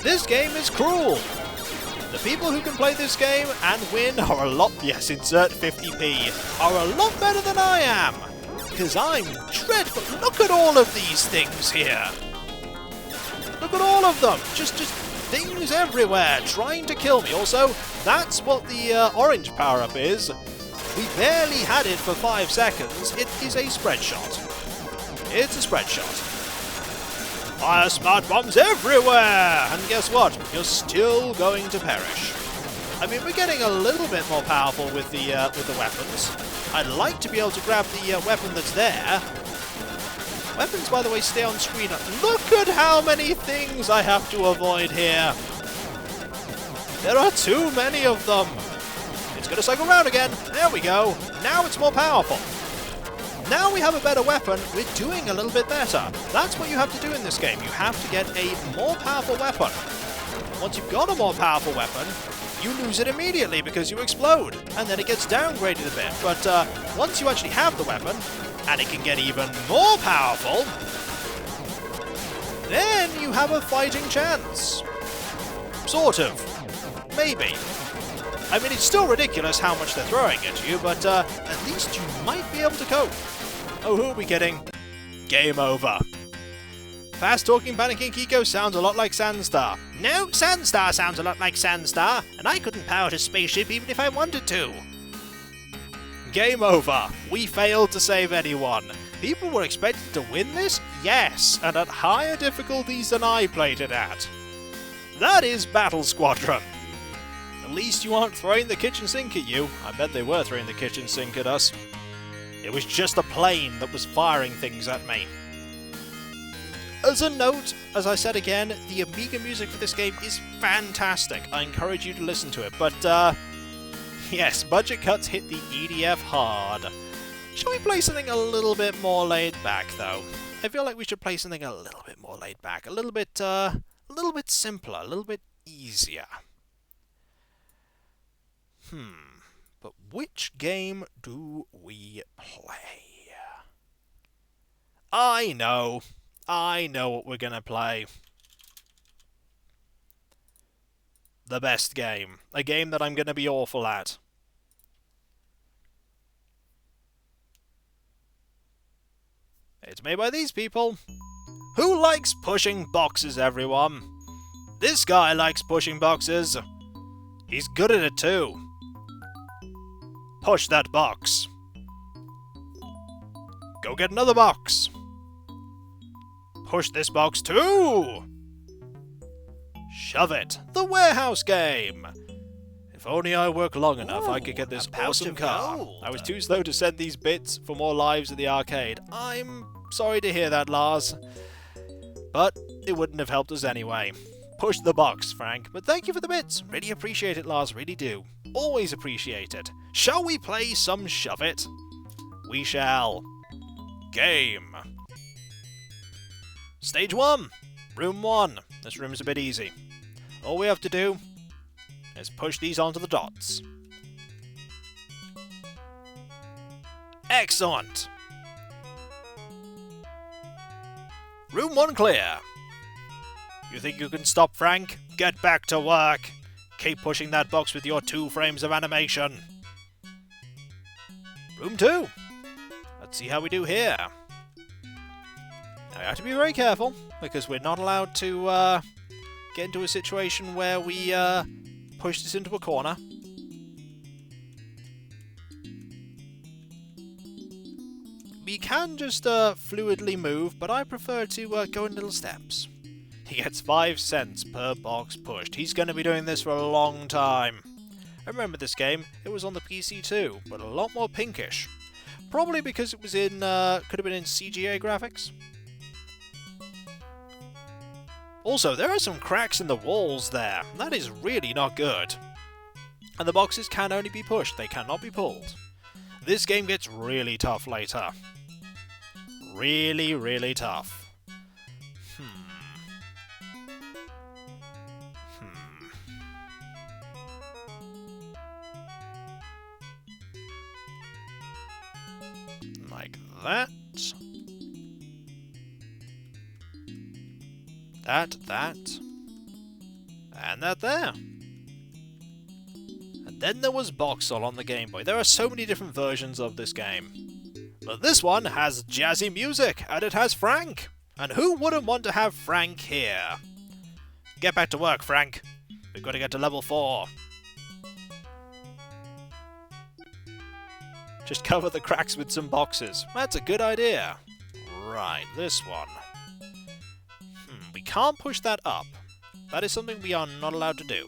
This game is cruel. The people who can play this game and win are a lot, yes, insert 50p, are a lot better than I am. Because I'm dreadful. Look at all of these things here. Look at all of them. Just things everywhere trying to kill me. Also, that's what the orange power-up is. We barely had it for 5 seconds. It is a spread shot. It's a spread shot. Fire smart bombs everywhere! And guess what? You're still going to perish. I mean, we're getting a little bit more powerful with the weapons. I'd like to be able to grab the weapon that's there. Weapons, by the way, stay on screen. Look at how many things I have to avoid here. There are too many of them. It's going to cycle round again. There we go. Now it's more powerful. Now we have a better weapon, we're doing a little bit better. That's what you have to do in this game. You have to get a more powerful weapon. Once you've got a more powerful weapon, you lose it immediately because you explode, and then it gets downgraded a bit. But once you actually have the weapon, and it can get even more powerful, then you have a fighting chance. Sort of. Maybe. I mean, it's still ridiculous how much they're throwing at you, but at least you might be able to cope. Oh, who are we kidding? Game over. Fast-talking panicking Kiko sounds a lot like Sandstar. No, Sandstar sounds a lot like Sandstar, and I couldn't power his spaceship even if I wanted to. Game over. We failed to save anyone. People were expected to win this? Yes, and at higher difficulties than I played it at. That is Battle Squadron. At least you aren't throwing the kitchen sink at you. I bet they were throwing the kitchen sink at us. It was just a plane that was firing things at me. As a note, as I said again, the Amiga music for this game is fantastic. I encourage you to listen to it, but yes, budget cuts hit the EDF hard. Shall we play something a little bit more laid back, though? I feel like we should play something a little bit more laid back, a little bit simpler, a little bit easier. But which game do we play? I know what we're gonna play. The best game. A game that I'm gonna be awful at. It's made by these people. Who likes pushing boxes, everyone? This guy likes pushing boxes. He's good at it too. Push that box. Go get another box. Push this box too. Shove it. The warehouse game. If only I work long enough, I could get this awesome car. I was too slow to send these bits for more lives at the arcade. I'm sorry to hear that, Lars. But it wouldn't have helped us anyway. Push the box, Frank. But thank you for the bits. Really appreciate it, Lars. Really do. Always appreciate it. Shall we play some Shove It? We shall. Game. Stage 1. Room 1. This room's a bit easy. All we have to do is push these onto the dots. Excellent. Room 1 clear. You think you can stop, Frank? Get back to work. Keep pushing that box with your 2 frames of animation. Room 2. Let's see how we do here. Now we have to be very careful, because we're not allowed to get into a situation where we push this into a corner. We can just fluidly move, but I prefer to go in little steps. He gets 5 cents per box pushed. He's going to be doing this for a long time. I remember this game. It was on the PC too, but a lot more pinkish. Probably because it was in, could have been in CGA graphics. Also, there are some cracks in the walls there. That is really not good. And the boxes can only be pushed. They cannot be pulled. This game gets really tough later. Really, really tough. Like that. That. And that there. And then there was Boxall on the Game Boy. There are so many different versions of this game. But this one has jazzy music, and it has Frank. And who wouldn't want to have Frank here? Get back to work, Frank. We've got to get to level 4. Just cover the cracks with some boxes. That's a good idea. Right, this one. We can't push that up. That is something we are not allowed to do.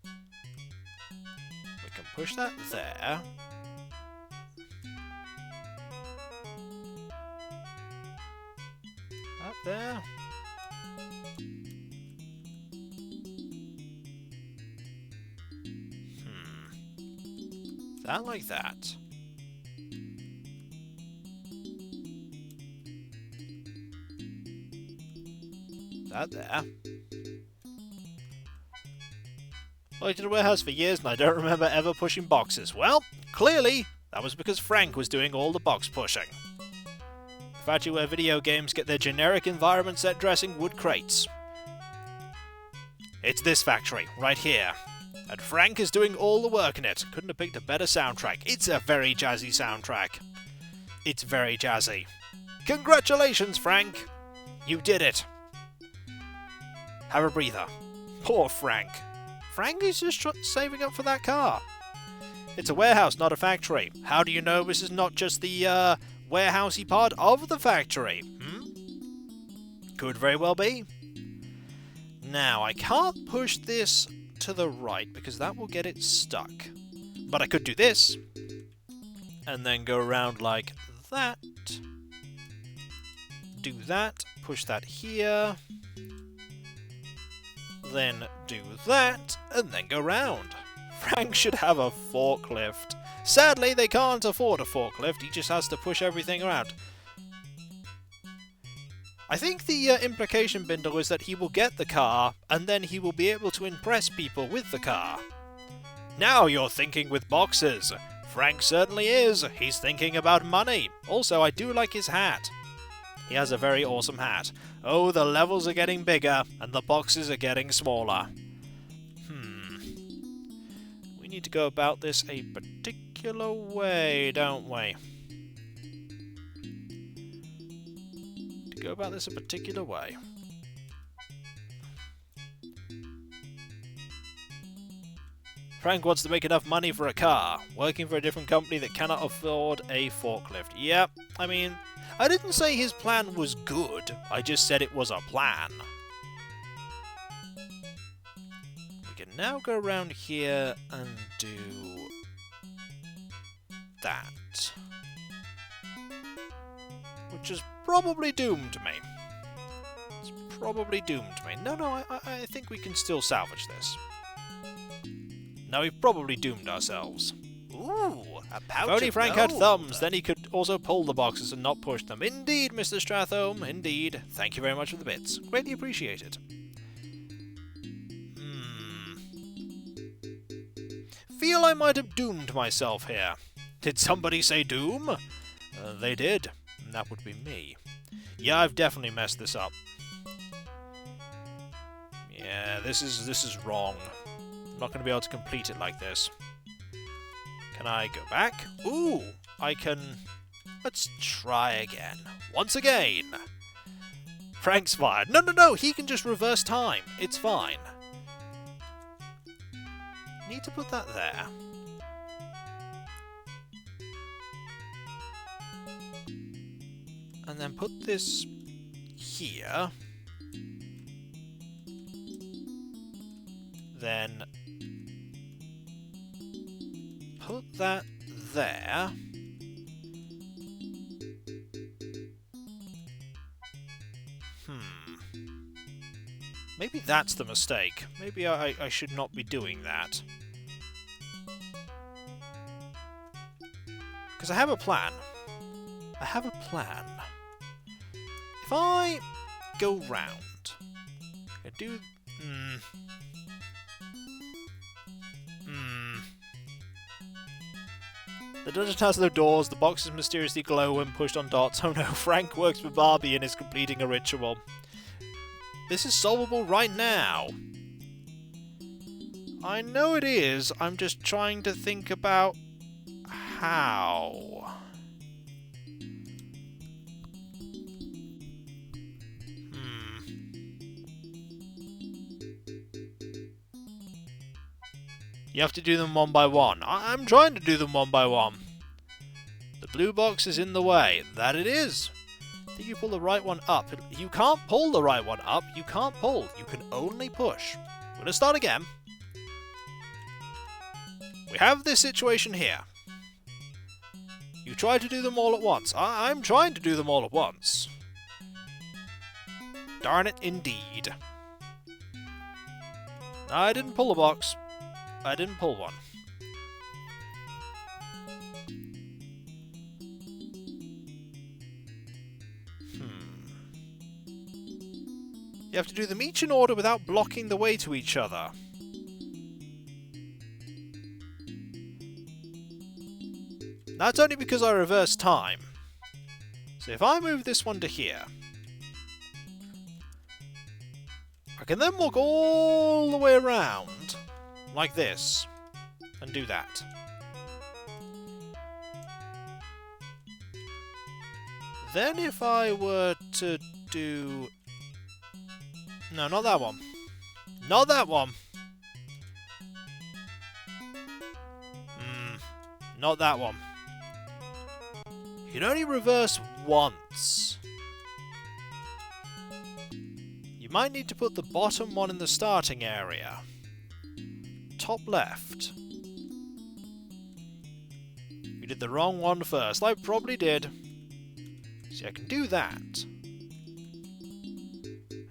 We can push that there. Up there. That like that. That there. Well, I did a warehouse for years and I don't remember ever pushing boxes. Well, clearly, that was because Frank was doing all the box pushing. The factory where video games get their generic environment set dressing wood crates. It's this factory, right here. And Frank is doing all the work in it. Couldn't have picked a better soundtrack. It's a very jazzy soundtrack. It's very jazzy. Congratulations, Frank! You did it! Have a breather. Poor Frank. Frank is just saving up for that car. It's a warehouse, not a factory. How do you know this is not just the warehousey part of the factory? Could very well be. Now, I can't push this to the right because that will get it stuck. But I could do this. And then go around like that. Do that. Push that here. Then do that, and then go round. Frank should have a forklift. Sadly, they can't afford a forklift, he just has to push everything around. I think the implication, Bindle, is that he will get the car, and then he will be able to impress people with the car. Now you're thinking with boxes. Frank certainly is. He's thinking about money. Also, I do like his hat. He has a very awesome hat. Oh, the levels are getting bigger, and the boxes are getting smaller. We need to go about this a particular way, don't we? To go about this a particular way. Frank wants to make enough money for a car, working for a different company that cannot afford a forklift. Yep, I mean, I didn't say his plan was good, I just said it was a plan. We can now go around here and do that. Which is probably doomed me. It's probably doomed me. No, I think we can still salvage this. Now we've probably doomed ourselves. Ooh, a pouch If only of Frank had gold. thumbs, then he could also pull the boxes and not push them. Indeed, Mr. Strathome, indeed. Thank you very much for the bits. Greatly appreciated. Feel I might have doomed myself here. Did somebody say doom? They did. And that would be me. Yeah, I've definitely messed this up. Yeah, this is wrong. I'm not going to be able to complete it like this. Can I go back? Ooh, I can... Let's try again. Once again! Frank's fired. No, he can just reverse time. It's fine. Need to put that there. And then put this here. Then put that there. Maybe that's the mistake. Maybe I should not be doing that. Because I have a plan. I have a plan. If I go round, I do... The dungeon has no doors, the boxes mysteriously glow when pushed on dots. Oh no, Frank works for Barbie and is completing a ritual. This is solvable right now. I know it is, I'm just trying to think about how. You have to do them one by one. I'm trying to do them one by one. The blue box is in the way. That it is. I think you pull the right one up. You can't pull the right one up. You can't pull. You can only push. I'm going to start again. We have this situation here. You try to do them all at once. I'm trying to do them all at once. Darn it, indeed. I didn't pull the box. I didn't pull one. You have to do them each in order without blocking the way to each other. That's only because I reversed time. So if I move this one to here, I can then walk all the way around, like this, and do that. Then if I were to do... No, not that one. Not that one! Not that one. You can only reverse once. You might need to put the bottom one in the starting area. Top left. You did the wrong one first. I probably did. See, I can do that.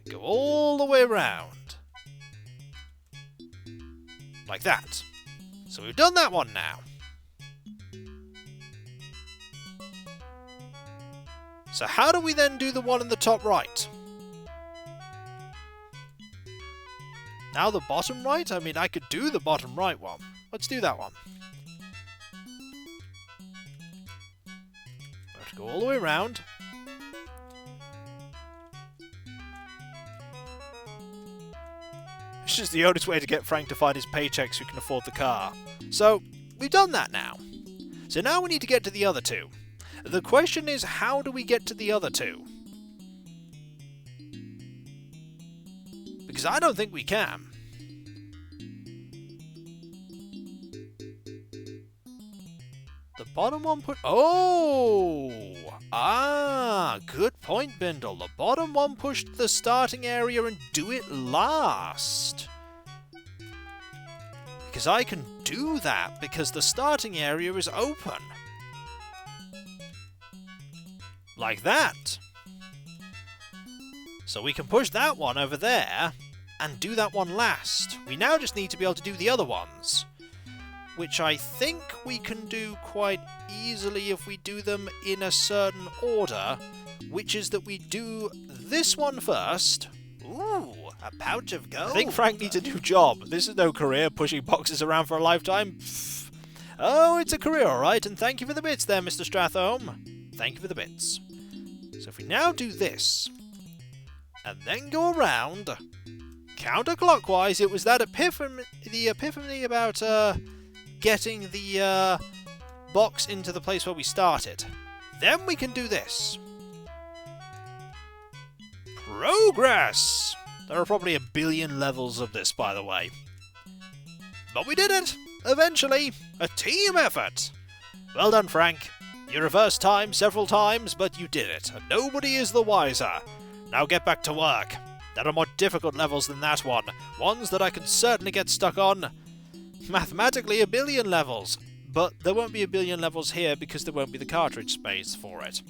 Go all the way around. Like that. So we've done that one now. So how do we then do the one in the top right? Now the bottom right? I mean, I could do the bottom right one. Let's do that one. We have to go all the way around. It's just the oldest way to get Frank to find his paycheck so he can afford the car. So, we've done that now. So now we need to get to the other two. The question is, how do we get to the other two? Because I don't think we can. The bottom one Oh! Ah, good point, Bindle. The bottom one pushed the starting area and do it last. Because I can do that, because the starting area is open. Like that. So we can push that one over there and do that one last. We now just need to be able to do the other ones, which I think we can do quite easily if we do them in a certain order, which is that we do this one first. Ooh, a pouch of gold. I think Frank needs a new job. This is no career, pushing boxes around for a lifetime. Pfft. Oh, it's a career, alright, and thank you for the bits there, Mr. Strathholm. Thank you for the bits. So if we now do this, and then go around, counterclockwise, it was that epiphany about getting the box into the place where we started. Then we can do this. Progress! There are probably 1 billion levels of this, by the way. But we did it! Eventually! A team effort! Well done, Frank. You reversed time several times, but you did it, and nobody is the wiser. Now get back to work. There are more difficult levels than that one. Ones that I can certainly get stuck on. Mathematically 1 billion levels. But there won't be 1 billion levels here because there won't be the cartridge space for it.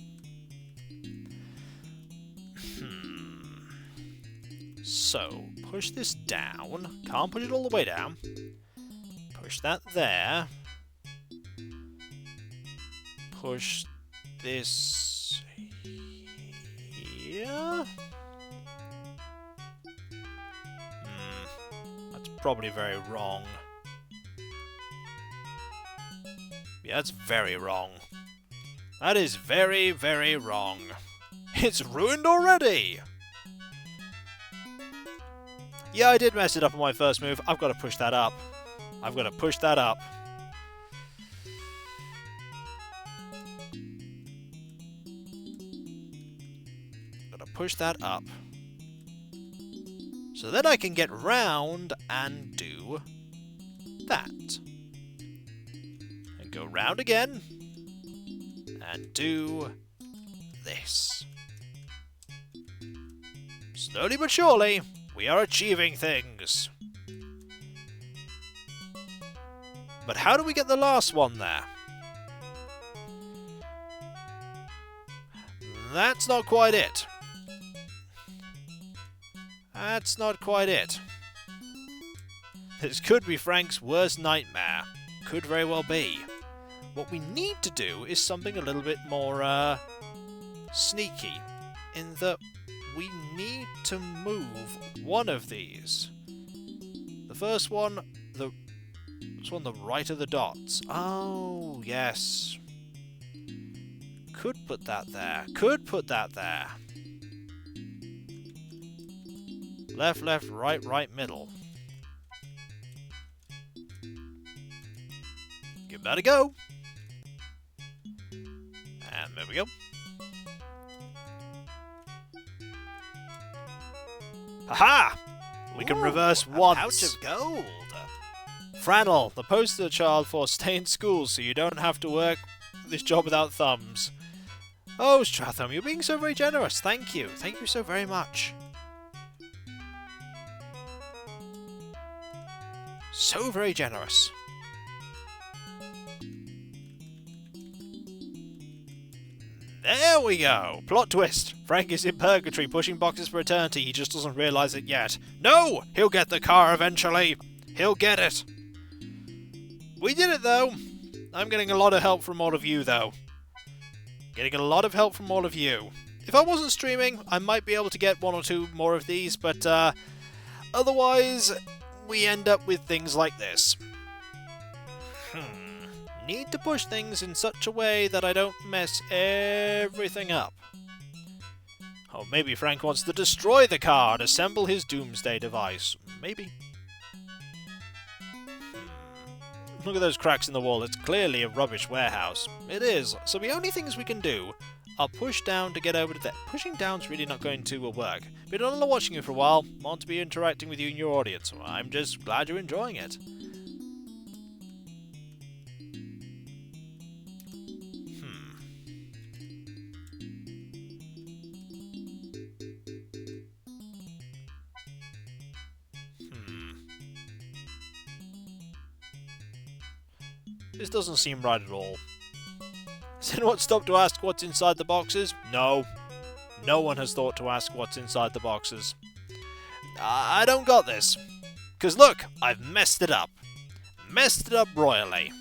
So, push this down. Can't put it all the way down. Push that there. Push this here. That's probably very wrong. Yeah, that's very wrong. That is very, very wrong. It's ruined already! Yeah, I did mess it up on my first move. I've got to push that up. I've got to push that up. Got to push that up. So then I can get round and do that. And go round again. And do this. Slowly but surely, we are achieving things. But how do we get the last one there? That's not quite it. That's not quite it. This could be Frank's worst nightmare. Could very well be. What we need to do is something a little bit more sneaky, in that we need to move one of these. The first one, the right of the dots. Oh, yes. Could put that there. Could put that there. Left, left, right, right, middle. Give that a go. And there we go. Haha! We can reverse once. A pouch of gold. Frannel, the poster child for stay in school so you don't have to work this job without thumbs. Oh, Strathholm, you're being so very generous. Thank you. Thank you so very much. So very generous. There we go! Plot twist! Frank is in purgatory pushing boxes for eternity, he just doesn't realise it yet. No! He'll get the car eventually! He'll get it! We did it though! I'm getting a lot of help from all of you though. Getting a lot of help from all of you. If I wasn't streaming, I might be able to get 1 or 2 more of these, but otherwise, we end up with things like this. Need to push things in such a way that I don't mess everything up. Oh, maybe Frank wants to destroy the car and assemble his doomsday device. Maybe. Look at those cracks in the wall. It's clearly a rubbish warehouse. It is. So the only things we can do are push down to get over to there. Pushing down's really not going to work. Been on watching you for a while. Want to be interacting with you and your audience. I'm just glad you're enjoying it. This doesn't seem right at all. Has anyone stopped to ask what's inside the boxes? No. No one has thought to ask what's inside the boxes. I don't got this. 'Cause look, I've messed it up. Messed it up royally.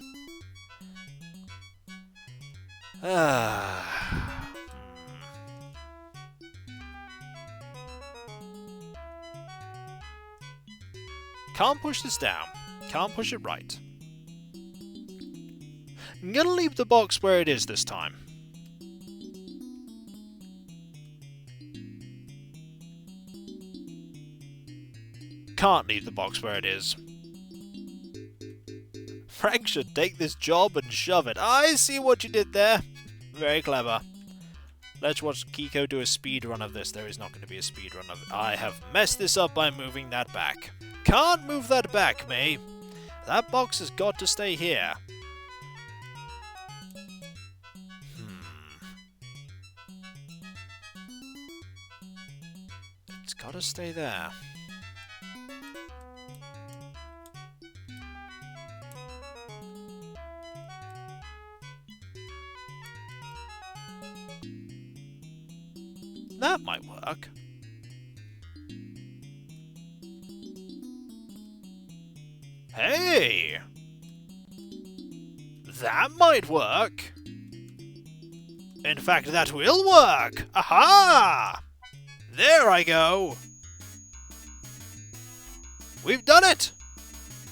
Can't push this down. Can't push it right. I'm gonna leave the box where it is this time. Can't leave the box where it is. Frank should take this job and shove it. I see what you did there. Very clever. Let's watch Kiko do a speedrun of this. There is not going to be a speedrun of it. I have messed this up by moving that back. Can't move that back, May. That box has got to stay here. It's got to stay there. That might work. Hey! That might work. In fact, that will work! Aha! There I go! We've done it!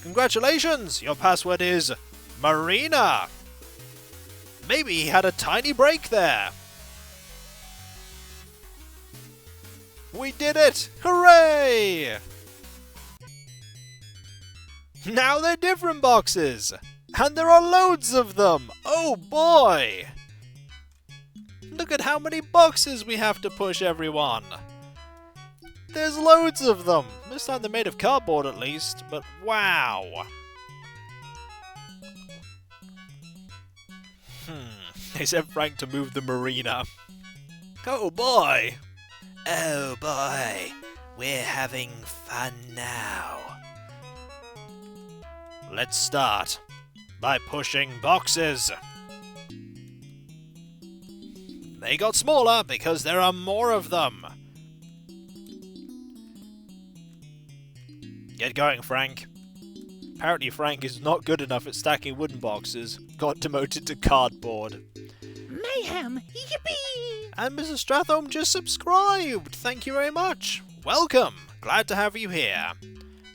Congratulations! Your password is Marina! Maybe he had a tiny break there. We did it! Hooray! Now they're different boxes! And there are loads of them! Oh boy! Look at how many boxes we have to push, everyone! There's loads of them! This time they're made of cardboard at least, but wow! They sent Frank to move the marina. Oh boy! Oh boy, we're having fun now. Let's start by pushing boxes. They got smaller because there are more of them. Get going, Frank. Apparently Frank is not good enough at stacking wooden boxes. Got demoted to cardboard. Mayhem! Yippee! And Mrs. Strathholm just subscribed. Thank you very much. Welcome. Glad to have you here.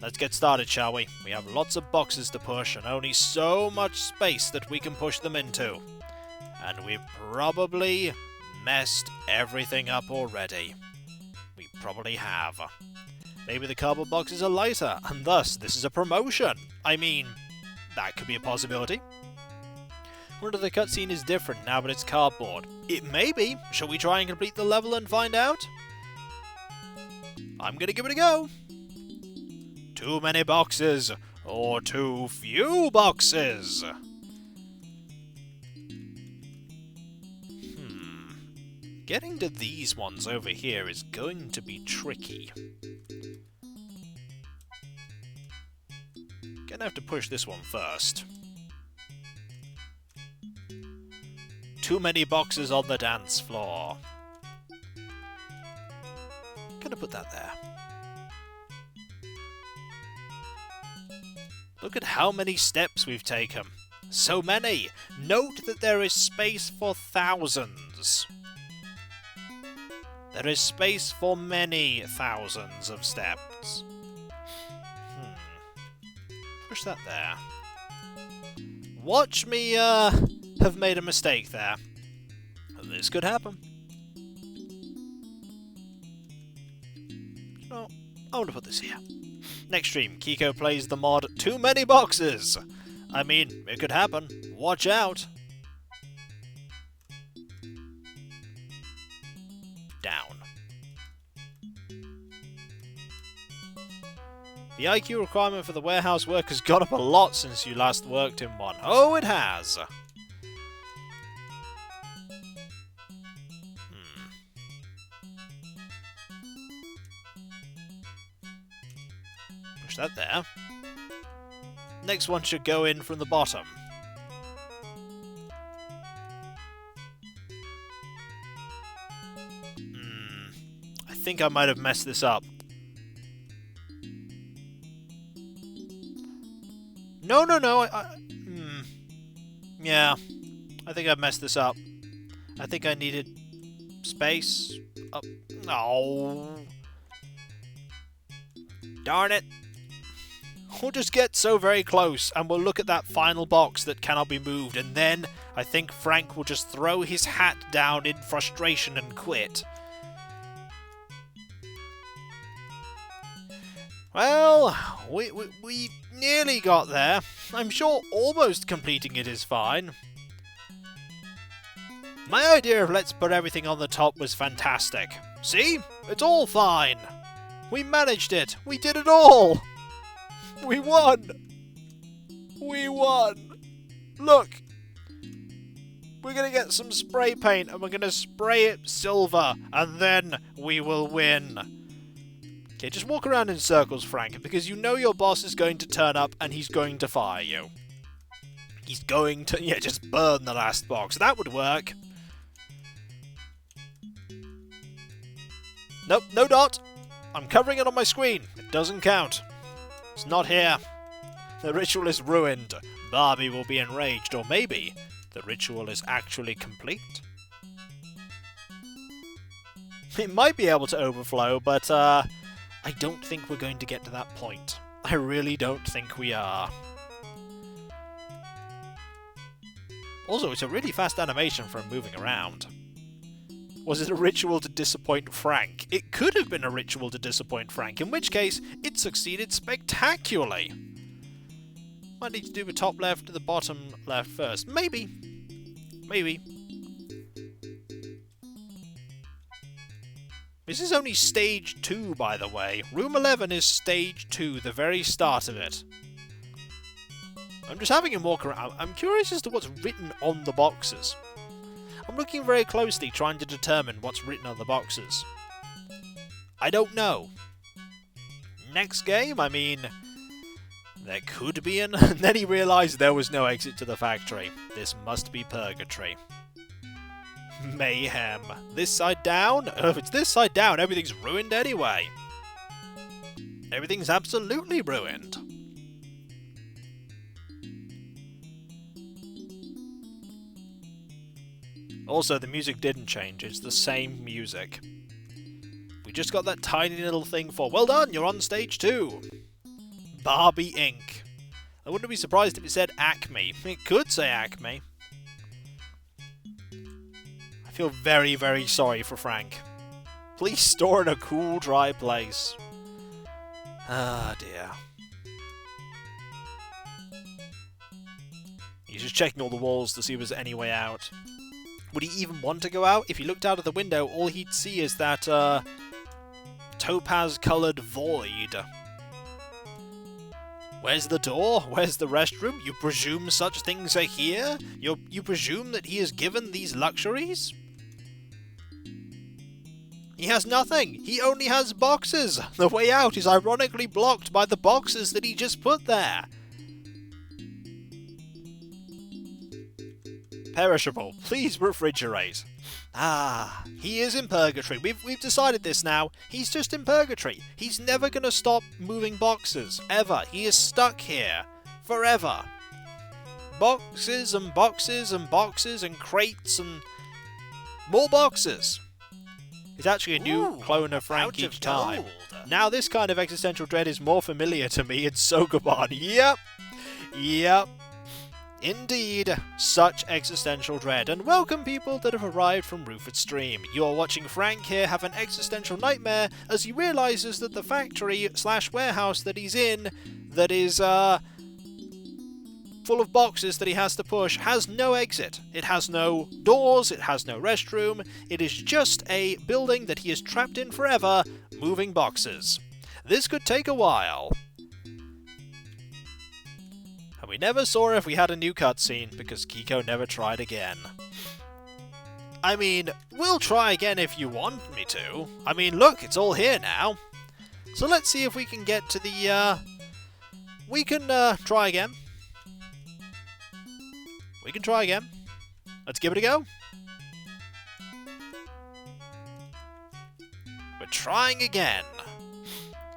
Let's get started, shall we? We have lots of boxes to push and only so much space that we can push them into. And we've probably messed everything up already. We probably have. Maybe the cardboard boxes are lighter, and thus this is a promotion. I mean, that could be a possibility. Wonder if the cutscene is different now, but it's cardboard. It may be. Shall we try and complete the level and find out? I'm gonna give it a go. Too many boxes, or too few boxes. Getting to these ones over here is going to be tricky. Gonna have to push this one first. Too many boxes on the dance floor. Gonna put that there. Look at how many steps we've taken. So many! Note that there is space for thousands. There is space for many thousands of steps. Push that there. Watch me have made a mistake there. This could happen. Oh, I want to put this here. Next stream, Kiko plays the mod Too Many Boxes. I mean, it could happen. Watch out. Down. The IQ requirement for the warehouse worker's gone up a lot since you last worked in one. Oh, it has. Push that there. Next one should go in from the bottom. I think I might have messed this up. No. Yeah. I think I messed this up. I think I needed space. Up. No. Darn it. We'll just get so very close and we'll look at that final box that cannot be moved, and then I think Frank will just throw his hat down in frustration and quit. Well, we nearly got there. I'm sure almost completing it is fine. My idea of let's put everything on the top was fantastic. See? It's all fine. We managed it. We did it all. We won. We won. Look. We're going to get some spray paint and we're going to spray it silver and then we will win. Okay, just walk around in circles, Frank, because you know your boss is going to turn up and he's going to fire you. He's going to, just burn the last box. That would work. Nope, no dot. I'm covering it on my screen. It doesn't count. It's not here. The ritual is ruined. Barbie will be enraged, or maybe the ritual is actually complete. It might be able to overflow, but I don't think we're going to get to that point. I really don't think we are. Also, it's a really fast animation for him moving around. Was it a ritual to disappoint Frank? It could have been a ritual to disappoint Frank, in which case it succeeded spectacularly. Might need to do the top left to the bottom left first. Maybe. Maybe. This is only stage 2, by the way. Room 11 is stage 2, the very start of it. I'm just having him walk around. I'm curious as to what's written on the boxes. I'm looking very closely, trying to determine what's written on the boxes. I don't know. Next game, I mean, there could be an... And then he realised there was no exit to the factory. This must be purgatory. Mayhem. This side down? Oh, if it's this side down, everything's ruined anyway. Everything's absolutely ruined. Also, the music didn't change. It's the same music. We just got that tiny little thing for, well done, you're on stage 2. Barbie Inc. I wouldn't be surprised if it said Acme. It could say Acme. I feel very, very sorry for Frank. Please store in a cool, dry place. Ah, dear. He's just checking all the walls to see if there's any way out. Would he even want to go out? If he looked out of the window, all he'd see is that, topaz-coloured void. Where's the door? Where's the restroom? You presume such things are here? You presume that he is given these luxuries? He has nothing! He only has boxes! The way out is ironically blocked by the boxes that he just put there! Perishable. Please refrigerate. Ah, he is in purgatory. We've decided this now. He's just in purgatory. He's never going to stop moving boxes. Ever. He is stuck here. Forever. Boxes and boxes and boxes and crates and more boxes. It's actually a new clone of Frank each time. Now this kind of existential dread is more familiar to me in Sokoban. Yep. Yep. Indeed, such existential dread. And welcome people that have arrived from Ruford's stream. You are watching Frank here have an existential nightmare as he realises that the factory / warehouse that he's in, that is full of boxes that he has to push, has no exit. It has no doors, it has no restroom, it is just a building that he is trapped in forever, moving boxes. This could take a while. And we never saw if we had a new cutscene, because Kiko never tried again. I mean, we'll try again if you want me to. I mean, look, it's all here now. So let's see if we can get to the, we can, try again. We can try again. Let's give it a go. We're trying again.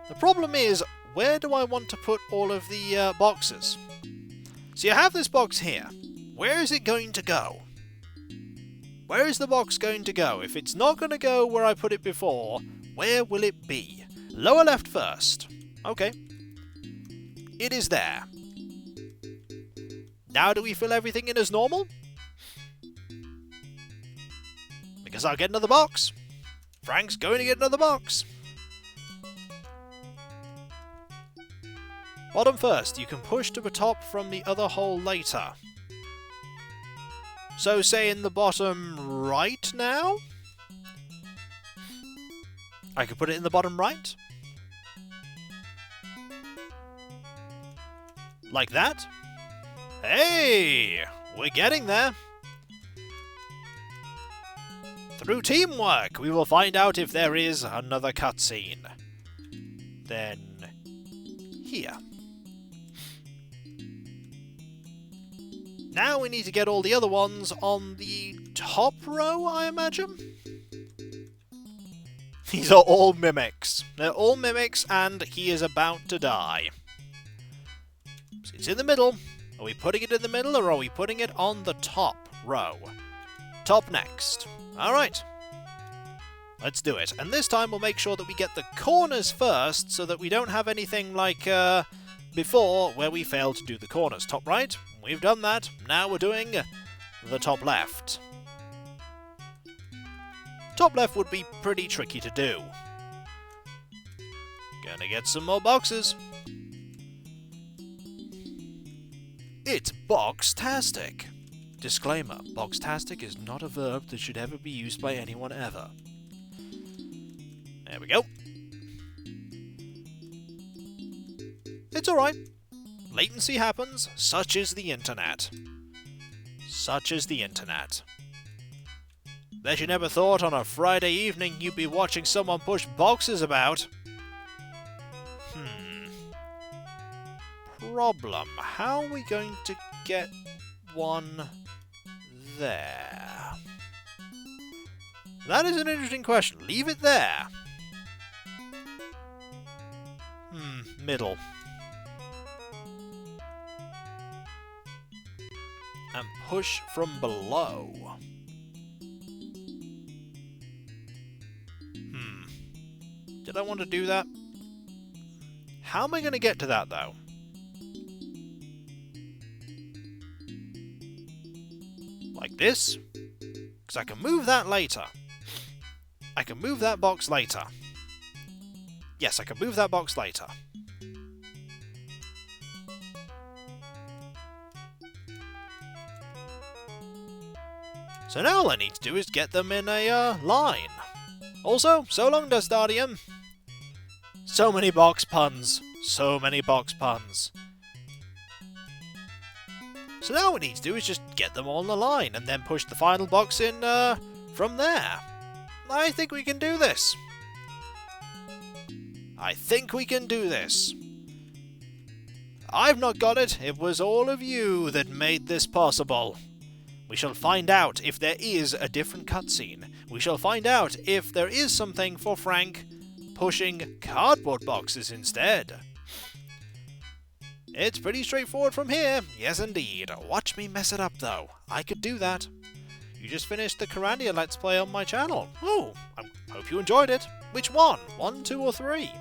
The problem is, where do I want to put all of the boxes? So you have this box here. Where is it going to go? Where is the box going to go? If it's not going to go where I put it before, where will it be? Lower left first. Okay. It is there. Now do we fill everything in as normal? Because I'll get another box. Frank's going to get another box. Bottom first, you can push to the top from the other hole later. So say in the bottom right now? I could put it in the bottom right? Like that? Hey! We're getting there! Through teamwork, we will find out if there is another cutscene. Then... here. Now we need to get all the other ones on the top row, I imagine? These are all mimics. They're all mimics, and he is about to die. So it's in the middle. Are we putting it in the middle, or are we putting it on the top row? Top next. Alright. Let's do it. And this time we'll make sure that we get the corners first, so that we don't have anything like before, where we failed to do the corners. Top right. We've done that. Now we're doing the top left. Top left would be pretty tricky to do. Gonna get some more boxes. It's box-tastic. Disclaimer, box-tastic is not a verb that should ever be used by anyone ever. There we go. It's alright. Latency happens, such is the internet. Such is the internet. Bet you never thought on a Friday evening you'd be watching someone push boxes about. Problem. How are we going to get one there? That is an interesting question. Leave it there. Middle. And push from below. Did I want to do that? How am I going to get to that, though? Like this? Because I can move that later. I can move that box later. Yes, I can move that box later. So now all I need to do is get them in a line. Also, so long, Dustarium. So many box puns. So many box puns. So now all we need to do is just get them all in a line and then push the final box in from there. I think we can do this. I think we can do this. I've not got it. It was all of you that made this possible. We shall find out if there is a different cutscene. We shall find out if there is something for Frank pushing cardboard boxes instead. It's pretty straightforward from here. Yes, indeed. Watch me mess it up, though. I could do that. You just finished the Karania Let's Play on my channel. Oh, I hope you enjoyed it. Which one? 1, 2, or 3?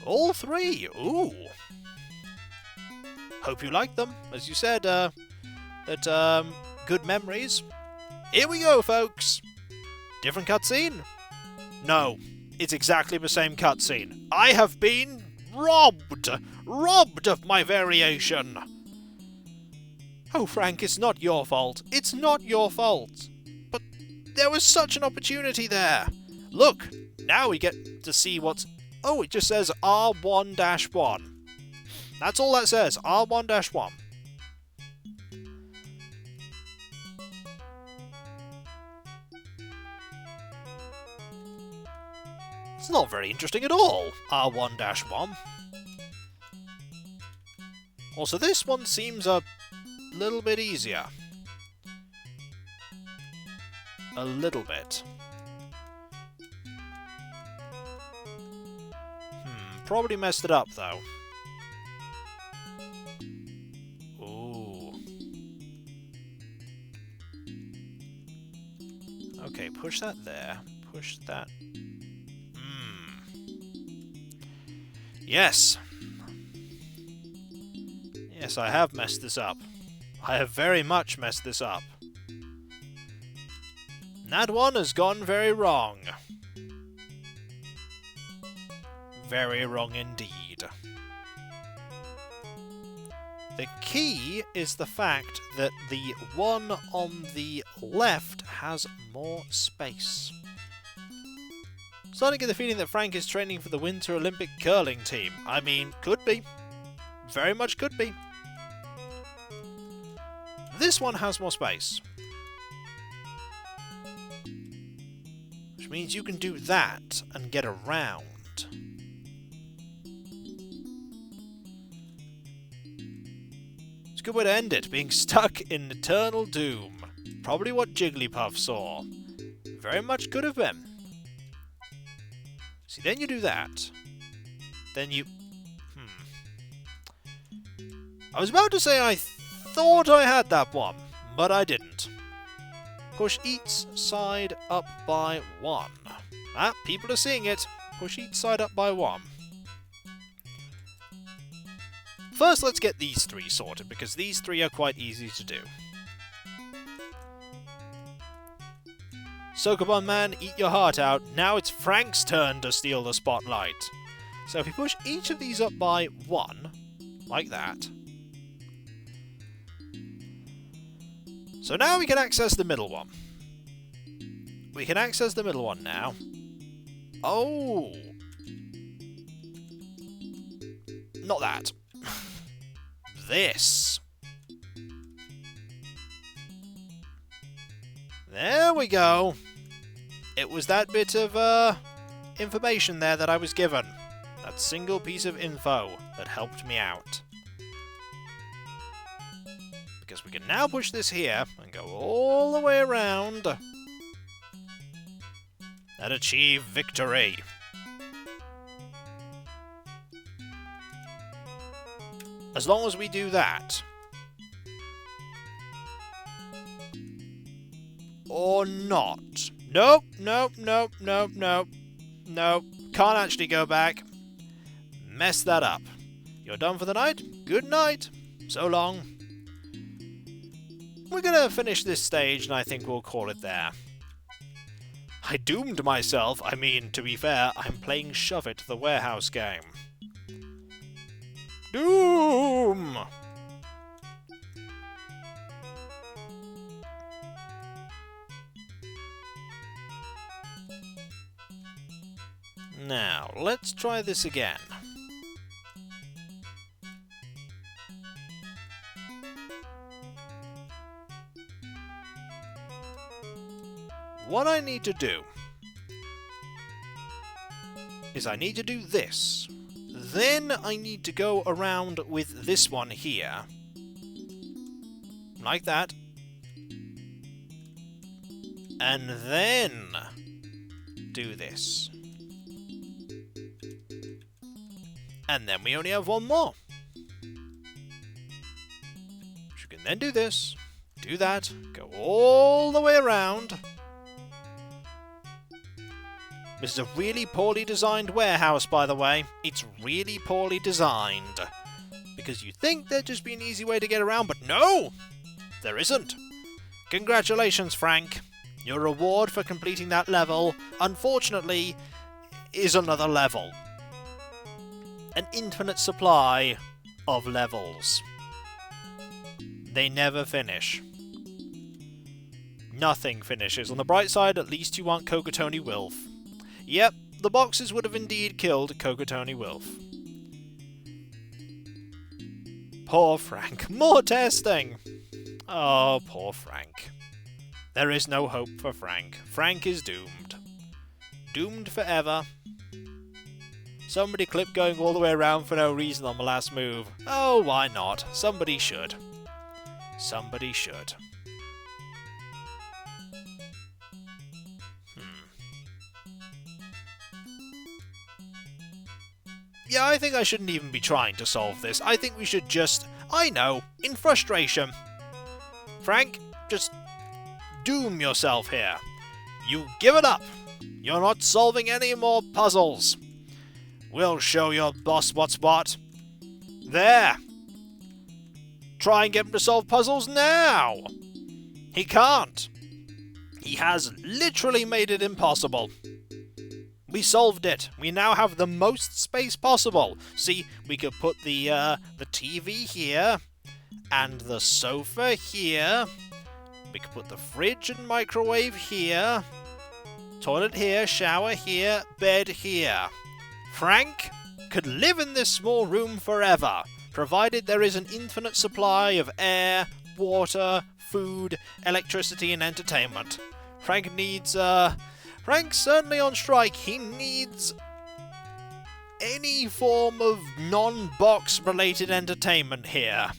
All three! Ooh! Hope you like them. As you said, good memories. Here we go, folks! Different cutscene? No, it's exactly the same cutscene. I have been robbed! Robbed of my variation! Oh, Frank, it's not your fault. It's not your fault. But there was such an opportunity there. Look, now we get to see what's... Oh, it just says R1-1. That's all that says, R1-1. It's not very interesting at all, R1-1. Also, this one seems a little bit easier. A little bit. Probably messed it up, though. Ooh. Okay, push that there. Push that. Yes. Yes, I have messed this up. I have very much messed this up. That one has gone very wrong. Very wrong indeed. The key is the fact that the one on the left has more space. Starting to get the feeling that Frank is training for the Winter Olympic curling team. I mean, could be. Very much could be. This one has more space. Which means you can do that and get around. It's a good way to end it, being stuck in eternal doom. Probably what Jigglypuff saw. Very much could have been. See, then you do that. Then you... I was about to say I thought I had that one, but I didn't. Push each side up by 1. Ah, people are seeing it. Push each side up by 1. First, let's get these 3 sorted, because these 3 are quite easy to do. Sokobon Man, eat your heart out. Now it's Frank's turn to steal the spotlight. So if we push each of these up by 1, like that. So now we can access the middle one. We can access the middle one now. Oh! Not that. This. There we go. It was that bit of information there that I was given. That single piece of info that helped me out. Because we can now push this here and go all the way around and achieve victory. As long as we do that. Or not. Nope, nope, nope, nope, nope. Nope. Can't actually go back. Mess that up. You're done for the night? Good night. So long. We're gonna finish this stage and I think we'll call it there. I doomed myself. I mean, to be fair, I'm playing Shove It, the warehouse game. Doom! Now, let's try this again. What I need to do is I need to do this. Then I need to go around with this one here. Like that. And then do this. And then we only have one more. You can then do this, do that, go all the way around. This is a really poorly designed warehouse, by the way. It's really poorly designed. Because you think there'd just be an easy way to get around, but no! There isn't. Congratulations, Frank. Your reward for completing that level, unfortunately, is another level. An infinite supply of levels. They never finish. Nothing finishes. On the bright side, at least you aren't Kokotoni Wilf. Yep, the boxes would have indeed killed Kokotoni Wilf. Poor Frank. More testing! Oh, poor Frank. There is no hope for Frank. Frank is doomed. Doomed forever. Somebody clip going all the way around for no reason on the last move. Oh, why not? Somebody should. Somebody should. Yeah, I think I shouldn't even be trying to solve this. I think we should just... I know, in frustration. Frank, just doom yourself here. You give it up. You're not solving any more puzzles. We'll show your boss what's what. There. Try and get him to solve puzzles now. He can't. He has literally made it impossible. We solved it. We now have the most space possible. See, we could put the TV here, and the sofa here. We could put the fridge and microwave here. Toilet here, shower here, bed here. Frank could live in this small room forever, provided there is an infinite supply of air, water, food, electricity, and entertainment. Frank needs, Frank's certainly on strike. He needs any form of non-box related entertainment here.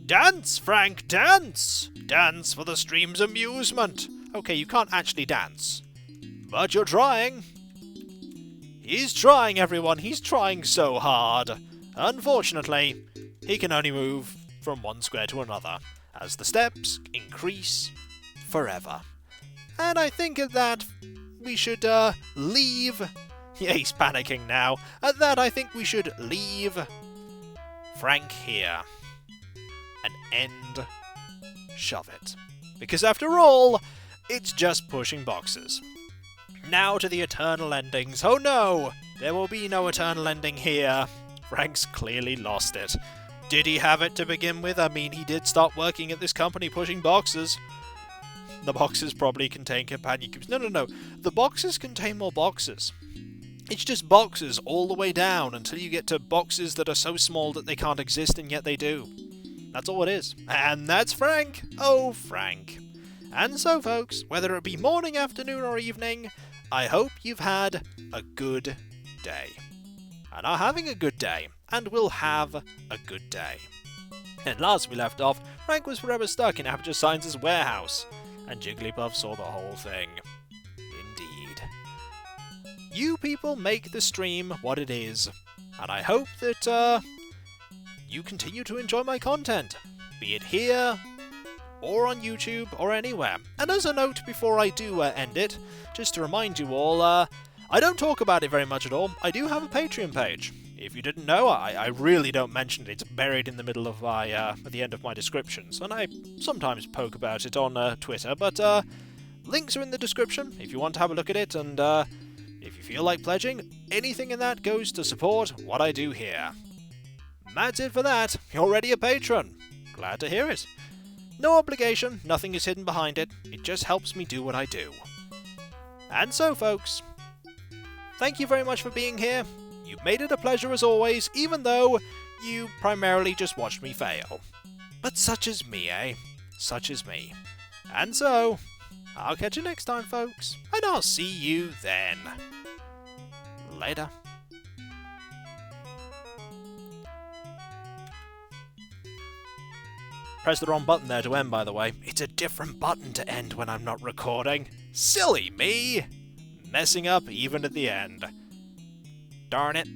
Dance, Frank, dance! Dance for the stream's amusement. Okay, you can't actually dance, but you're trying. He's trying, everyone. He's trying so hard. Unfortunately, he can only move from one square to another, as the steps increase forever. And I think at that, we should, leave... Yeah, he's panicking now. At that, I think we should leave Frank here. And end shove it. Because after all, it's just pushing boxes. Now to the eternal endings. Oh no! There will be no eternal ending here. Frank's clearly lost it. Did he have it to begin with? I mean, he did start working at this company pushing boxes. The boxes probably contain companion cubes. No. The boxes contain more boxes. It's just boxes all the way down until you get to boxes that are so small that they can't exist, and yet they do. That's all it is. And that's Frank. Oh, Frank. And so, folks, whether it be morning, afternoon, or evening, I hope you've had a good day. And are having a good day. And will have a good day. And last we left off, Frank was forever stuck in Aperture Science's warehouse. And Jigglypuff saw the whole thing. Indeed. You people make the stream what it is. And I hope that, you continue to enjoy my content. Be it here, or on YouTube, or anywhere. And as a note before I do end it, just to remind you all, I don't talk about it very much at all. I do have a Patreon page. If you didn't know, I really don't mention it. It's buried in the middle of my, at the end of my descriptions. And I sometimes poke about it on Twitter, but links are in the description if you want to have a look at it. And if you feel like pledging, anything in that goes to support what I do here. That's it for that. You're already a patron. Glad to hear it. No obligation, nothing is hidden behind it. It just helps me do what I do. And so, folks, thank you very much for being here. You've made it a pleasure as always, even though you primarily just watched me fail. But such is me, eh? Such is me. And so, I'll catch you next time, folks. And I'll see you then. Later. Press the wrong button there to end, by the way. It's a different button to end when I'm not recording. Silly me! Messing up even at the end. Darn it.